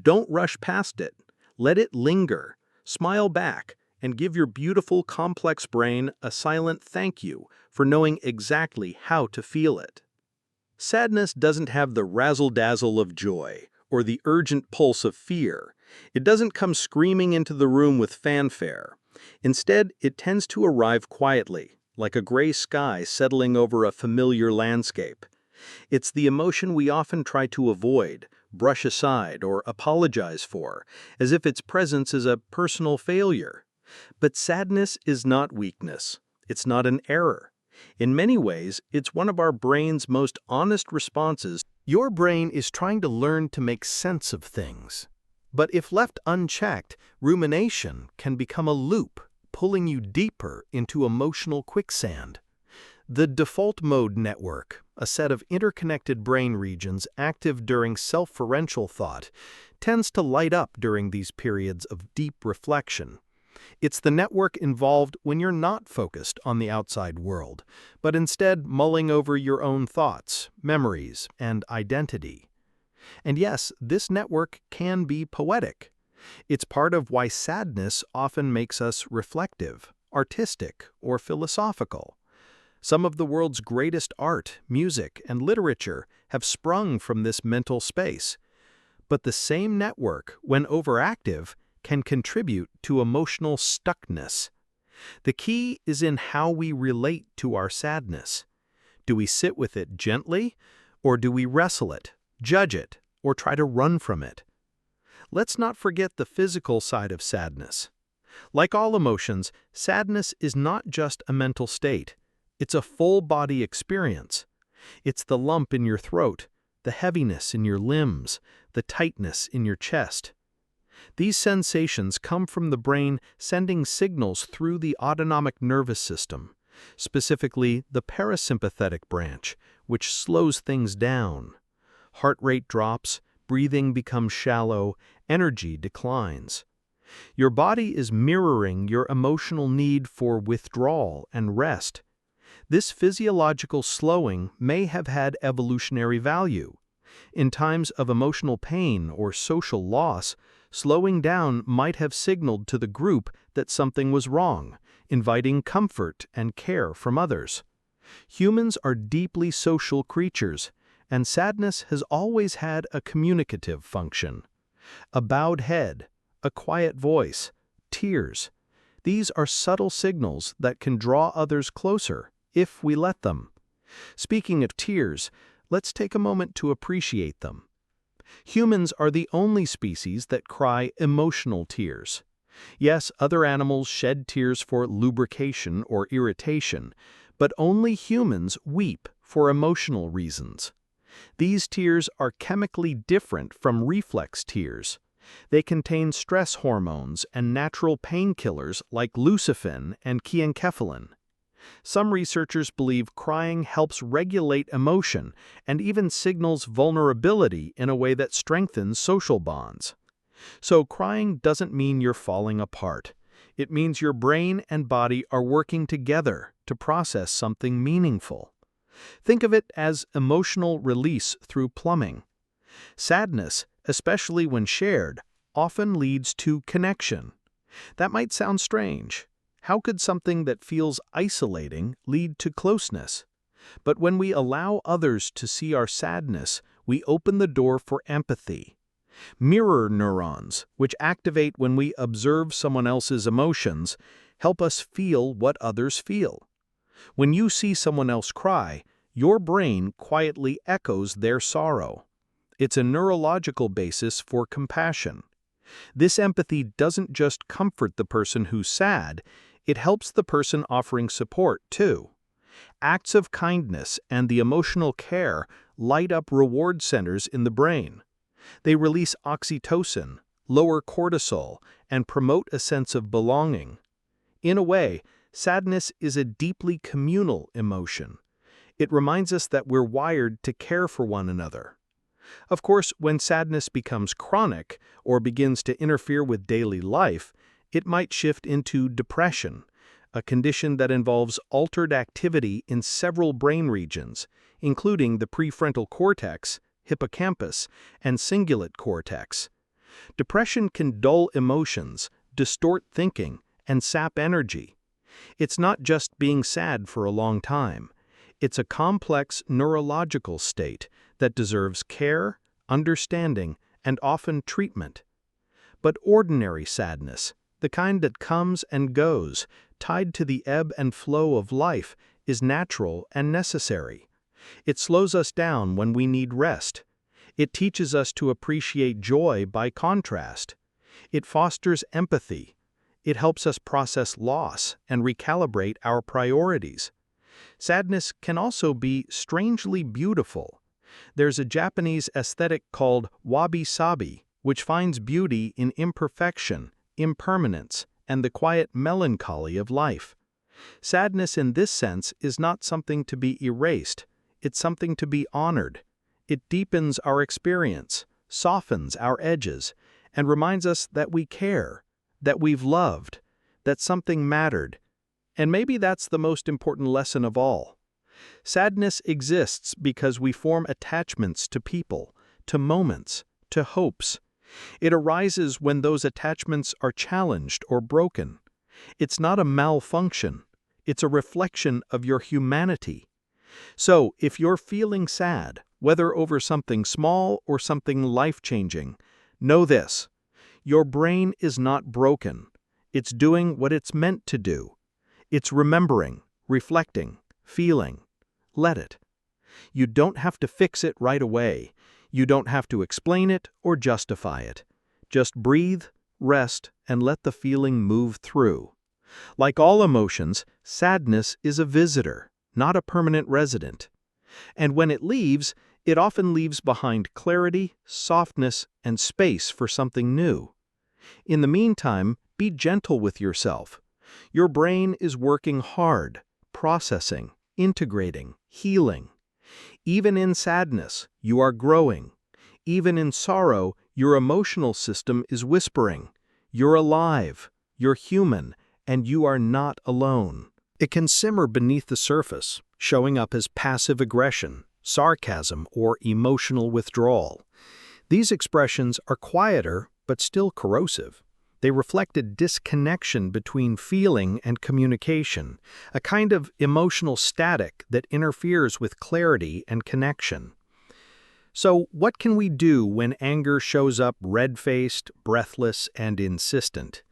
don't rush past it. Let it linger. Smile back and give your beautiful, complex brain a silent thank you for knowing exactly how to feel it. Sadness doesn't have the razzle-dazzle of joy or the urgent pulse of fear. It doesn't come screaming into the room with fanfare. Instead, it tends to arrive quietly, like a gray sky settling over a familiar landscape. It's the emotion we often try to avoid, brush aside, or apologize for, as if its presence is a personal failure. But sadness is not weakness. It's not an error. In many ways, it's one of our brain's most honest responses. Your brain is trying to learn to make sense of things. But if left unchecked, rumination can become a loop, pulling you deeper into emotional quicksand. The default mode network, a set of interconnected brain regions active during self-referential thought, tends to light up during these periods of deep reflection. It's the network involved when you're not focused on the outside world, but instead mulling over your own thoughts, memories, and identity. And yes, this network can be poetic. It's part of why sadness often makes us reflective, artistic, or philosophical. Some of the world's greatest art, music, and literature have sprung from this mental space. But the same network, when overactive, can contribute to emotional stuckness. The key is in how we relate to our sadness. Do we sit with it gently, or do we wrestle it, judge it, or try to run from it. Let's not forget the physical side of sadness. Like all emotions, sadness is not just a mental state. It's a full-body experience. It's the lump in your throat, the heaviness in your limbs, the tightness in your chest. These sensations come from the brain sending signals through the autonomic nervous system, specifically the parasympathetic branch, which slows things down. Heart rate drops, breathing becomes shallow, energy declines. Your body is mirroring your emotional need for withdrawal and rest. This physiological slowing may have had evolutionary value. In times of emotional pain or social loss, slowing down might have signaled to the group that something was wrong, inviting comfort and care from others. Humans are deeply social creatures, and sadness has always had a communicative function. A bowed head, a quiet voice, tears. These are subtle signals that can draw others closer, if we let them. Speaking of tears, let's take a moment to appreciate them. Humans are the only species that cry emotional tears. Yes, other animals shed tears for lubrication or irritation, but only humans weep for emotional reasons. These tears are chemically different from reflex tears. They contain stress hormones and natural painkillers like lucifin and chiencephalin. Some researchers believe crying helps regulate emotion and even signals vulnerability in a way that strengthens social bonds. So crying doesn't mean you're falling apart. It means your brain and body are working together to process something meaningful. Think of it as emotional release through plumbing. Sadness, especially when shared, often leads to connection. That might sound strange. How could something that feels isolating lead to closeness? But when we allow others to see our sadness, we open the door for empathy. Mirror neurons, which activate when we observe someone else's emotions, help us feel what others feel. When you see someone else cry, your brain quietly echoes their sorrow. It's a neurological basis for compassion. This empathy doesn't just comfort the person who's sad, it helps the person offering support, too. Acts of kindness and the emotional care light up reward centers in the brain. They release oxytocin, lower cortisol, and promote a sense of belonging. In a way, sadness is a deeply communal emotion. It reminds us that we're wired to care for one another. Of course, when sadness becomes chronic or begins to interfere with daily life, it might shift into depression, a condition that involves altered activity in several brain regions, including the prefrontal cortex, hippocampus, and cingulate cortex. Depression can dull emotions, distort thinking, and sap energy. It's not just being sad for a long time. It's a complex neurological state that deserves care, understanding, and often treatment. But ordinary sadness, the kind that comes and goes, tied to the ebb and flow of life, is natural and necessary. It slows us down when we need rest. It teaches us to appreciate joy by contrast. It fosters empathy. It helps us process loss and recalibrate our priorities. Sadness can also be strangely beautiful. There's a Japanese aesthetic called wabi-sabi, which finds beauty in imperfection, impermanence, and the quiet melancholy of life. Sadness in this sense is not something to be erased. It's something to be honored. It deepens our experience, softens our edges, and reminds us that we care, that we've loved, that something mattered. And maybe that's the most important lesson of all. Sadness exists because we form attachments to people, to moments, to hopes. It arises when those attachments are challenged or broken. It's not a malfunction. It's a reflection of your humanity. So, if you're feeling sad, whether over something small or something life-changing, know this: your brain is not broken. It's doing what it's meant to do. It's remembering, reflecting, feeling. Let it. You don't have to fix it right away. You don't have to explain it or justify it. Just breathe, rest, and let the feeling move through. Like all emotions, sadness is a visitor, not a permanent resident. And when it leaves, it often leaves behind clarity, softness, and space for something new. In the meantime, be gentle with yourself. Your brain is working hard, processing, integrating, healing. Even in sadness, you are growing. Even in sorrow, your emotional system is whispering, "You're alive, you're human, and you are not alone." It can simmer beneath the surface, showing up as passive aggression, sarcasm, or emotional withdrawal. These expressions are quieter but still corrosive. They reflect a disconnection between feeling and communication, a kind of emotional static that interferes with clarity and connection. So, what can we do when anger shows up red-faced, breathless, and insistent?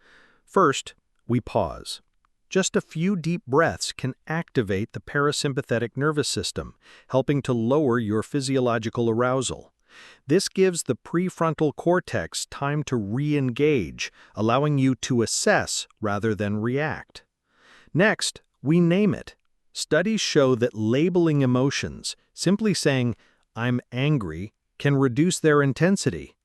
First, we pause. Just a few deep breaths can activate the parasympathetic nervous system, helping to lower your physiological arousal. This gives the prefrontal cortex time to re-engage, allowing you to assess rather than react. Next, we name it. Studies show that labeling emotions, simply saying, "I'm angry," can reduce their intensity.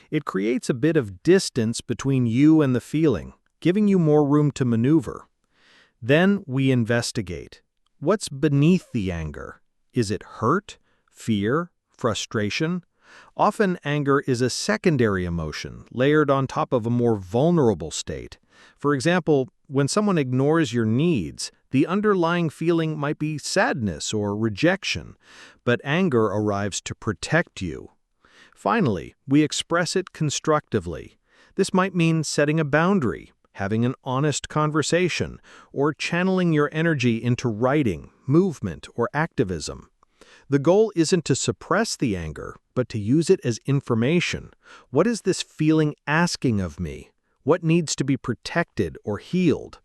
It creates a bit of distance between you and the feeling, giving you more room to maneuver. Then we investigate. What's beneath the anger? Is it hurt, fear, frustration? Often anger is a secondary emotion, layered on top of a more vulnerable state. For example, when someone ignores your needs, the underlying feeling might be sadness or rejection, but anger arrives to protect you. Finally, we express it constructively. This might mean setting a boundary, having an honest conversation, or channeling your energy into writing, movement, or activism. The goal isn't to suppress the anger, but to use it as information. What is this feeling asking of me? What needs to be protected or healed?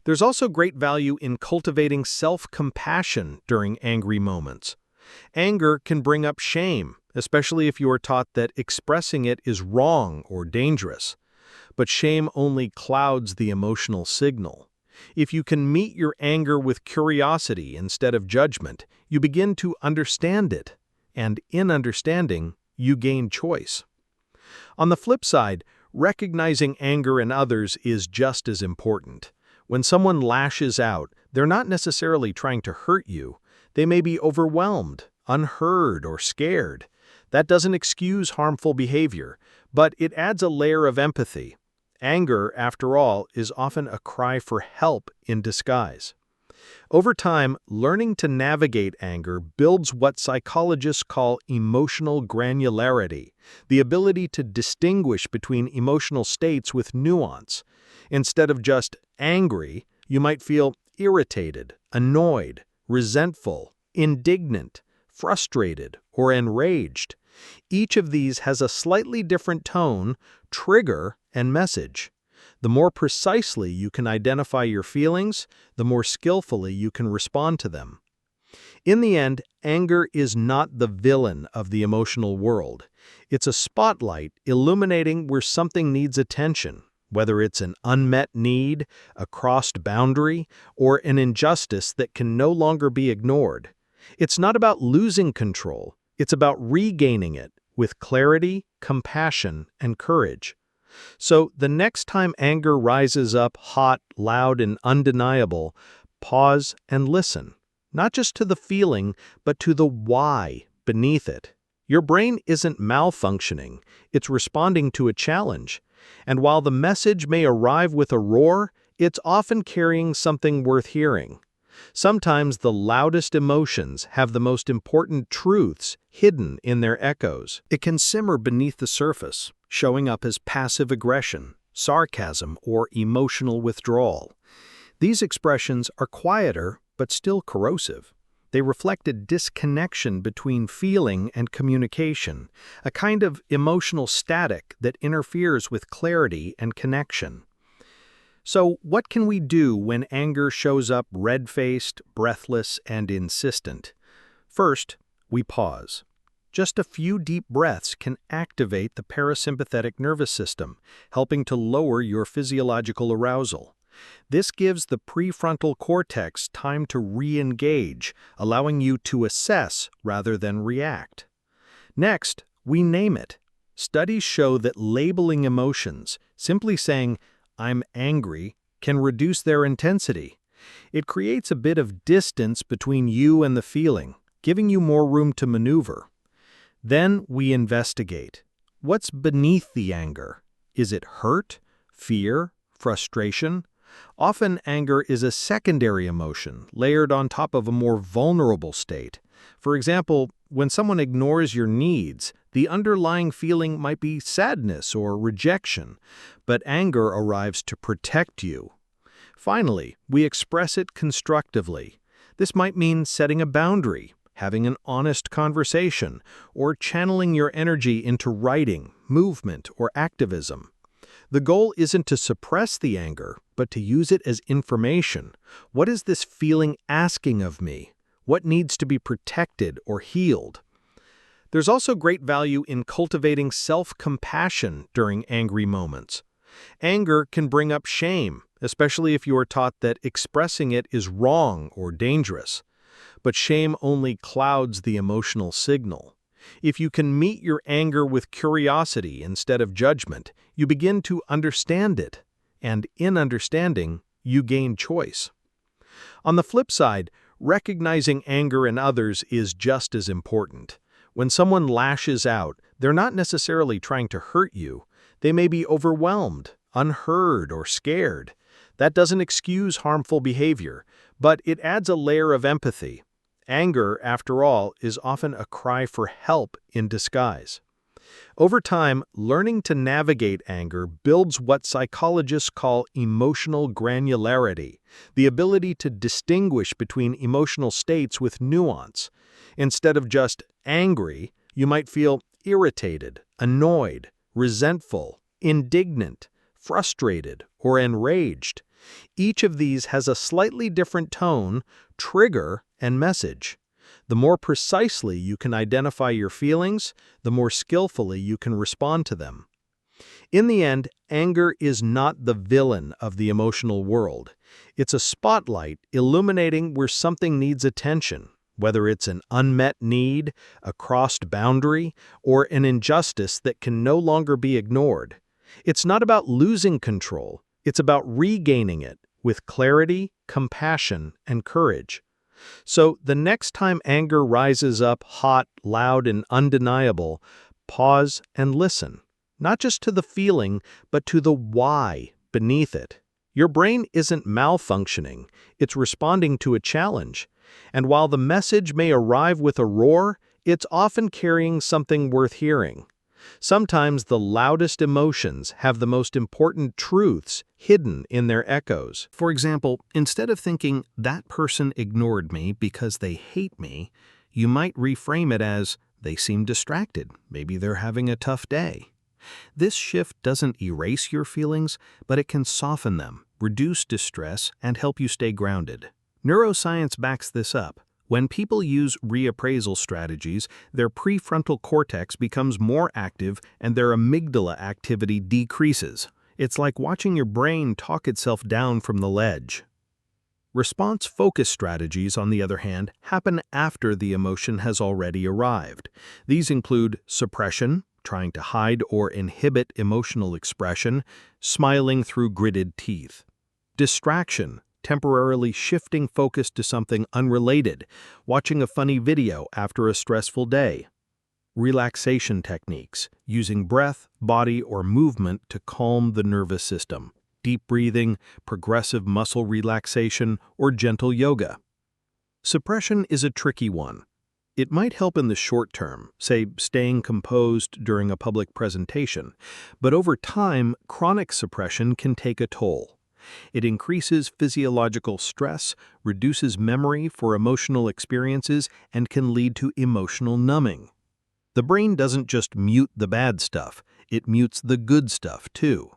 There's also great value in cultivating self-compassion during angry moments. Anger can bring up shame, especially if you are taught that expressing it is wrong or dangerous. But shame only clouds the emotional signal. If you can meet your anger with curiosity instead of judgment, you begin to understand it, and in understanding, you gain choice. On the flip side, recognizing anger in others is just as important. When someone lashes out, they're not necessarily trying to hurt you. They may be overwhelmed, unheard, or scared. That doesn't excuse harmful behavior, but it adds a layer of empathy. Anger, after all, is often a cry for help in disguise. Over time, learning to navigate anger builds what psychologists call emotional granularity, the ability to distinguish between emotional states with nuance. Instead of just angry, you might feel irritated, annoyed, resentful, indignant, frustrated, or enraged. Each of these has a slightly different tone, trigger, and message. The more precisely you can identify your feelings, the more skillfully you can respond to them. In the end, anger is not the villain of the emotional world. It's a spotlight illuminating where something needs attention, whether it's an unmet need, a crossed boundary, or an injustice that can no longer be ignored. It's not about losing control. It's about regaining it with clarity, compassion, and courage. So the next time anger rises up hot, loud, and undeniable, pause and listen, not just to the feeling, but to the why beneath it. Your brain isn't malfunctioning, it's responding to a challenge. And while the message may arrive with a roar, it's often carrying something worth hearing. Sometimes the loudest emotions have the most important truths hidden in their echoes. It can simmer beneath the surface, showing up as passive aggression, sarcasm, or emotional withdrawal. These expressions are quieter but still corrosive. They reflect a disconnection between feeling and communication, a kind of emotional static that interferes with clarity and connection. So, what can we do when anger shows up red-faced, breathless, and insistent? First, we pause. Just a few deep breaths can activate the parasympathetic nervous system, helping to lower your physiological arousal. This gives the prefrontal cortex time to re-engage, allowing you to assess rather than react. Next, we name it. Studies show that labeling emotions, simply saying, "I'm angry," can reduce their intensity. It creates a bit of distance between you and the feeling, giving you more room to maneuver. Then we investigate. What's beneath the anger? Is it hurt, fear, frustration? Often anger is a secondary emotion, layered on top of a more vulnerable state. For example, when someone ignores your needs, the underlying feeling might be sadness or rejection, but anger arrives to protect you. Finally, we express it constructively. This might mean setting a boundary, having an honest conversation, or channeling your energy into writing, movement, or activism. The goal isn't to suppress the anger, but to use it as information. What is this feeling asking of me? What needs to be protected or healed? There's also great value in cultivating self-compassion during angry moments. Anger can bring up shame, especially if you are taught that expressing it is wrong or dangerous. But shame only clouds the emotional signal. If you can meet your anger with curiosity instead of judgment, you begin to understand it, and in understanding, you gain choice. On the flip side, recognizing anger in others is just as important. When someone lashes out, they're not necessarily trying to hurt you. They may be overwhelmed, unheard, or scared. That doesn't excuse harmful behavior, but it adds a layer of empathy. Anger, after all, is often a cry for help in disguise. Over time, learning to navigate anger builds what psychologists call emotional granularity, the ability to distinguish between emotional states with nuance. Instead of just angry, you might feel irritated, annoyed, resentful, indignant, frustrated, or enraged. Each of these has a slightly different tone, trigger, and message. The more precisely you can identify your feelings, the more skillfully you can respond to them. In the end, anger is not the villain of the emotional world. It's a spotlight illuminating where something needs attention, whether it's an unmet need, a crossed boundary, or an injustice that can no longer be ignored. It's not about losing control, it's about regaining it with clarity, compassion, and courage. So the next time anger rises up hot, loud, and undeniable, pause and listen, not just to the feeling, but to the why beneath it. Your brain isn't malfunctioning, it's responding to a challenge. And while the message may arrive with a roar, it's often carrying something worth hearing. Sometimes the loudest emotions have the most important truths hidden in their echoes. For example, instead of thinking, "that person ignored me because they hate me," you might reframe it as, "they seem distracted. Maybe they're having a tough day." This shift doesn't erase your feelings, but it can soften them, reduce distress, and help you stay grounded. Neuroscience backs this up. When people use reappraisal strategies, their prefrontal cortex becomes more active and their amygdala activity decreases. It's like watching your brain talk itself down from the ledge. Response-focused strategies, on the other hand, happen after the emotion has already arrived. These include suppression, trying to hide or inhibit emotional expression, smiling through gritted teeth. Distraction, temporarily shifting focus to something unrelated, watching a funny video after a stressful day. Relaxation techniques, using breath, body, or movement to calm the nervous system. Deep breathing, progressive muscle relaxation, or gentle yoga. Suppression is a tricky one. It might help in the short term, say staying composed during a public presentation, but over time, chronic suppression can take a toll. It increases physiological stress, reduces memory for emotional experiences, and can lead to emotional numbing. The brain doesn't just mute the bad stuff, it mutes the good stuff too.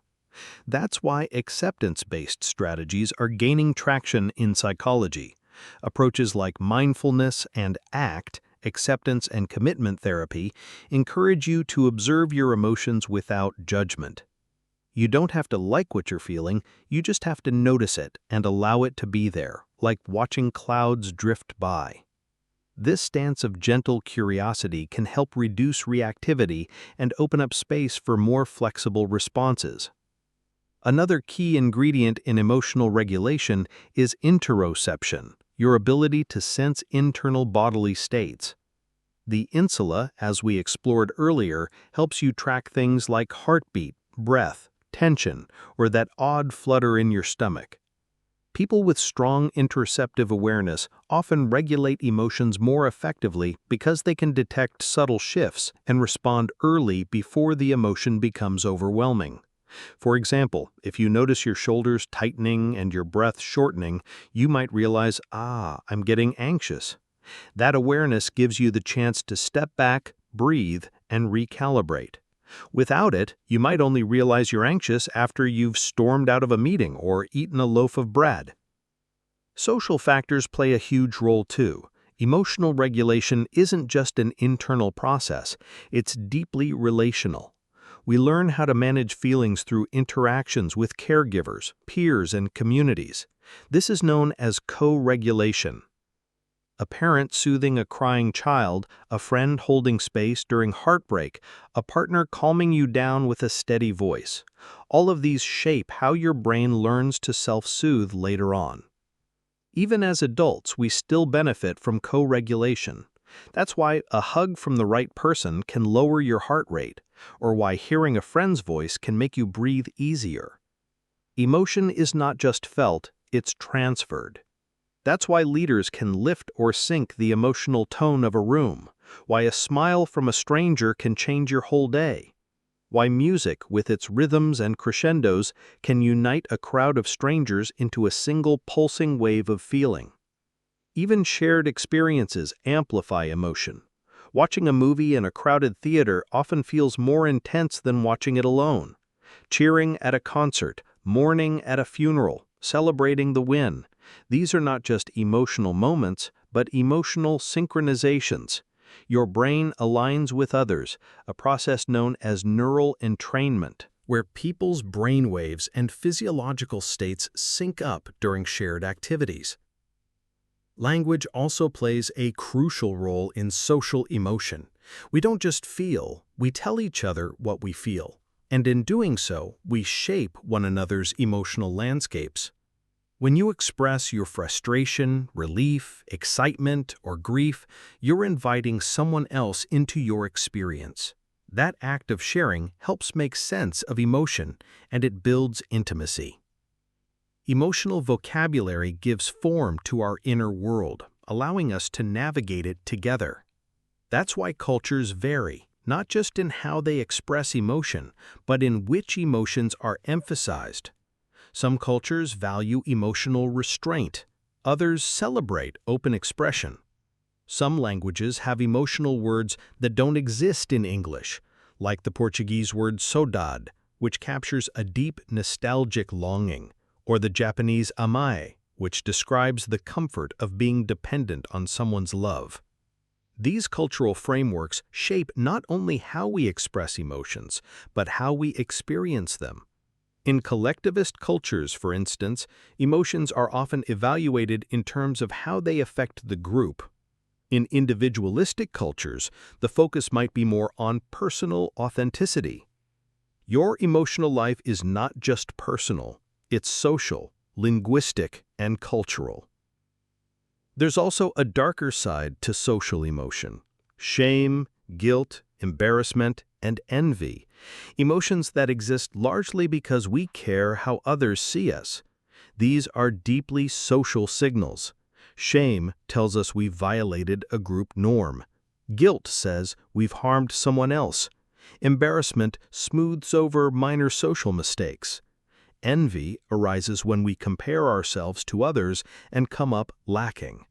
That's why acceptance-based strategies are gaining traction in psychology. Approaches like mindfulness and ACT, acceptance and commitment therapy encourage you to observe your emotions without judgment. You don't have to like what you're feeling, you just have to notice it and allow it to be there, like watching clouds drift by. This stance of gentle curiosity can help reduce reactivity and open up space for more flexible responses. Another key ingredient in emotional regulation is interoception, your ability to sense internal bodily states. The insula, as we explored earlier, helps you track things like heartbeat, breath, tension, or that odd flutter in your stomach. People with strong interoceptive awareness often regulate emotions more effectively because they can detect subtle shifts and respond early before the emotion becomes overwhelming. For example, if you notice your shoulders tightening and your breath shortening, you might realize, I'm getting anxious. That awareness gives you the chance to step back, breathe, and recalibrate. Without it, you might only realize you're anxious after you've stormed out of a meeting or eaten a loaf of bread. Social factors play a huge role too. Emotional regulation isn't just an internal process, it's deeply relational. We learn how to manage feelings through interactions with caregivers, peers, and communities. This is known as co-regulation. A parent soothing a crying child, a friend holding space during heartbreak, a partner calming you down with a steady voice. All of these shape how your brain learns to self-soothe later on. Even as adults, we still benefit from co-regulation. That's why a hug from the right person can lower your heart rate, or why hearing a friend's voice can make you breathe easier. Emotion is not just felt, it's transferred. That's why leaders can lift or sink the emotional tone of a room, why a smile from a stranger can change your whole day, why music, with its rhythms and crescendos, can unite a crowd of strangers into a single pulsing wave of feeling. Even shared experiences amplify emotion. Watching a movie in a crowded theater often feels more intense than watching it alone. Cheering at a concert, mourning at a funeral, celebrating the win. These are not just emotional moments, but emotional synchronizations. Your brain aligns with others, a process known as neural entrainment, where people's brainwaves and physiological states sync up during shared activities. Language also plays a crucial role in social emotion. We don't just feel, we tell each other what we feel. And in doing so, we shape one another's emotional landscapes. When you express your frustration, relief, excitement, or grief, you're inviting someone else into your experience. That act of sharing helps make sense of emotion, and it builds intimacy. Emotional vocabulary gives form to our inner world, allowing us to navigate it together. That's why cultures vary, not just in how they express emotion, but in which emotions are emphasized. Some cultures value emotional restraint, others celebrate open expression. Some languages have emotional words that don't exist in English, like the Portuguese word saudade, which captures a deep nostalgic longing, or the Japanese amae, which describes the comfort of being dependent on someone's love. These cultural frameworks shape not only how we express emotions, but how we experience them. In collectivist cultures, for instance, emotions are often evaluated in terms of how they affect the group. In individualistic cultures, the focus might be more on personal authenticity. Your emotional life is not just personal, it's social, linguistic, and cultural. There's also a darker side to social emotion: shame, guilt, embarrassment, and envy. Emotions that exist largely because we care how others see us. These are deeply social signals. Shame tells us we've violated a group norm. Guilt says we've harmed someone else. Embarrassment smooths over minor social mistakes. Envy arises when we compare ourselves to others and come up lacking.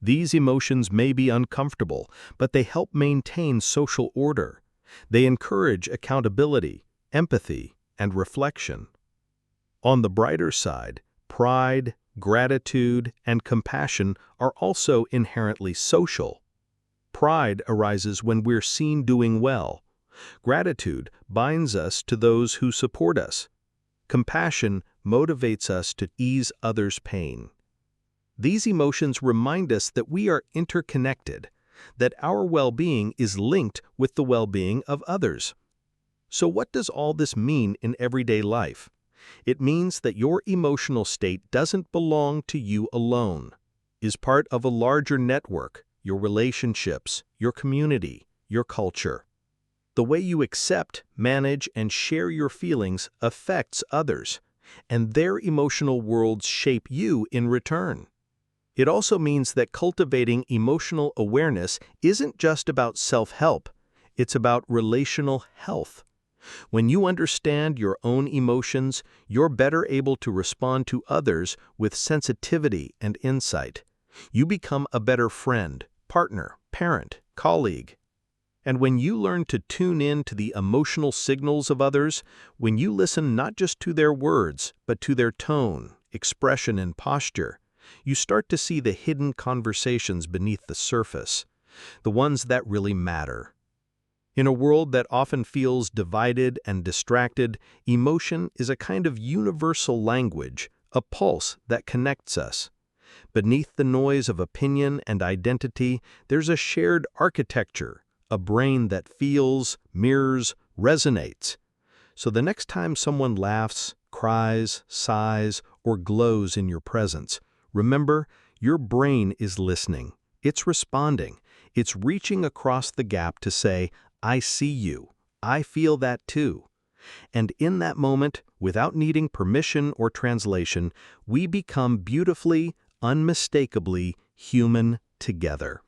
These emotions may be uncomfortable, but they help maintain social order. They encourage accountability, empathy, and reflection. On the brighter side, pride, gratitude, and compassion are also inherently social. Pride arises when we're seen doing well. Gratitude binds us to those who support us. Compassion motivates us to ease others' pain. These emotions remind us that we are interconnected, that our well-being is linked with the well-being of others. So what does all this mean in everyday life? It means that your emotional state doesn't belong to you alone, is part of a larger network, your relationships, your community, your culture. The way you accept, manage, and share your feelings affects others, and their emotional worlds shape you in return. It also means that cultivating emotional awareness isn't just about self-help, it's about relational health. When you understand your own emotions, you're better able to respond to others with sensitivity and insight. You become a better friend, partner, parent, colleague. And when you learn to tune in to the emotional signals of others, when you listen not just to their words, but to their tone, expression, and posture, you start to see the hidden conversations beneath the surface, the ones that really matter. In a world that often feels divided and distracted, emotion is a kind of universal language, a pulse that connects us. Beneath the noise of opinion and identity, there's a shared architecture, a brain that feels, mirrors, resonates. So the next time someone laughs, cries, sighs, or glows in your presence, remember, your brain is listening. It's responding. It's reaching across the gap to say, I see you. I feel that too. And in that moment, without needing permission or translation, we become beautifully, unmistakably human together.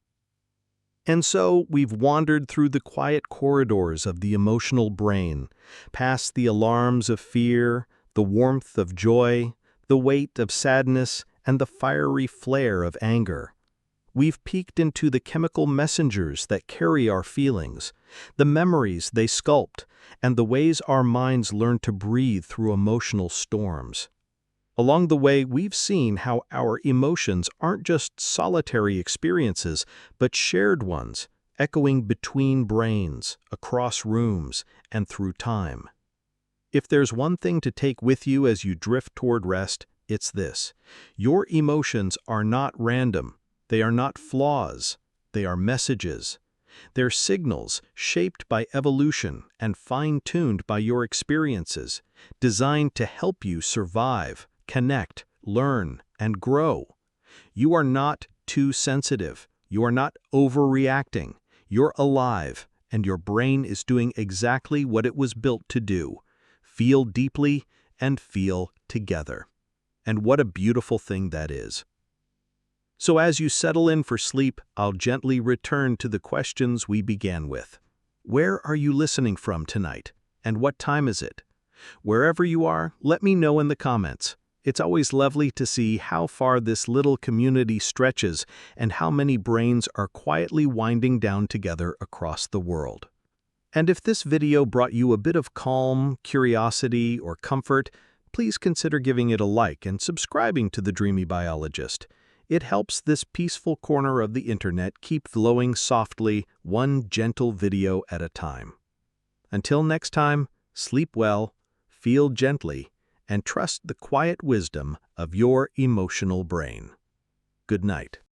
And so we've wandered through the quiet corridors of the emotional brain, past the alarms of fear, the warmth of joy, the weight of sadness, and the fiery flare of anger. We've peeked into the chemical messengers that carry our feelings, the memories they sculpt, and the ways our minds learn to breathe through emotional storms. Along the way, we've seen how our emotions aren't just solitary experiences, but shared ones, echoing between brains, across rooms, and through time. If there's one thing to take with you as you drift toward rest, it's this: your emotions are not random. They are not flaws. They are messages. They're signals shaped by evolution and fine-tuned by your experiences, designed to help you survive, connect, learn, and grow. You are not too sensitive. You are not overreacting. You're alive, and your brain is doing exactly what it was built to do: feel deeply and feel together. And what a beautiful thing that is. So as you settle in for sleep, I'll gently return to the questions we began with. Where are you listening from tonight? And what time is it? Wherever you are, let me know in the comments. It's always lovely to see how far this little community stretches and how many brains are quietly winding down together across the world. And if this video brought you a bit of calm, curiosity, or comfort, please consider giving it a like and subscribing to the Dreamy Biologist. It helps this peaceful corner of the internet keep flowing softly, one gentle video at a time. Until next time, sleep well, feel gently, and trust the quiet wisdom of your emotional brain. Good night.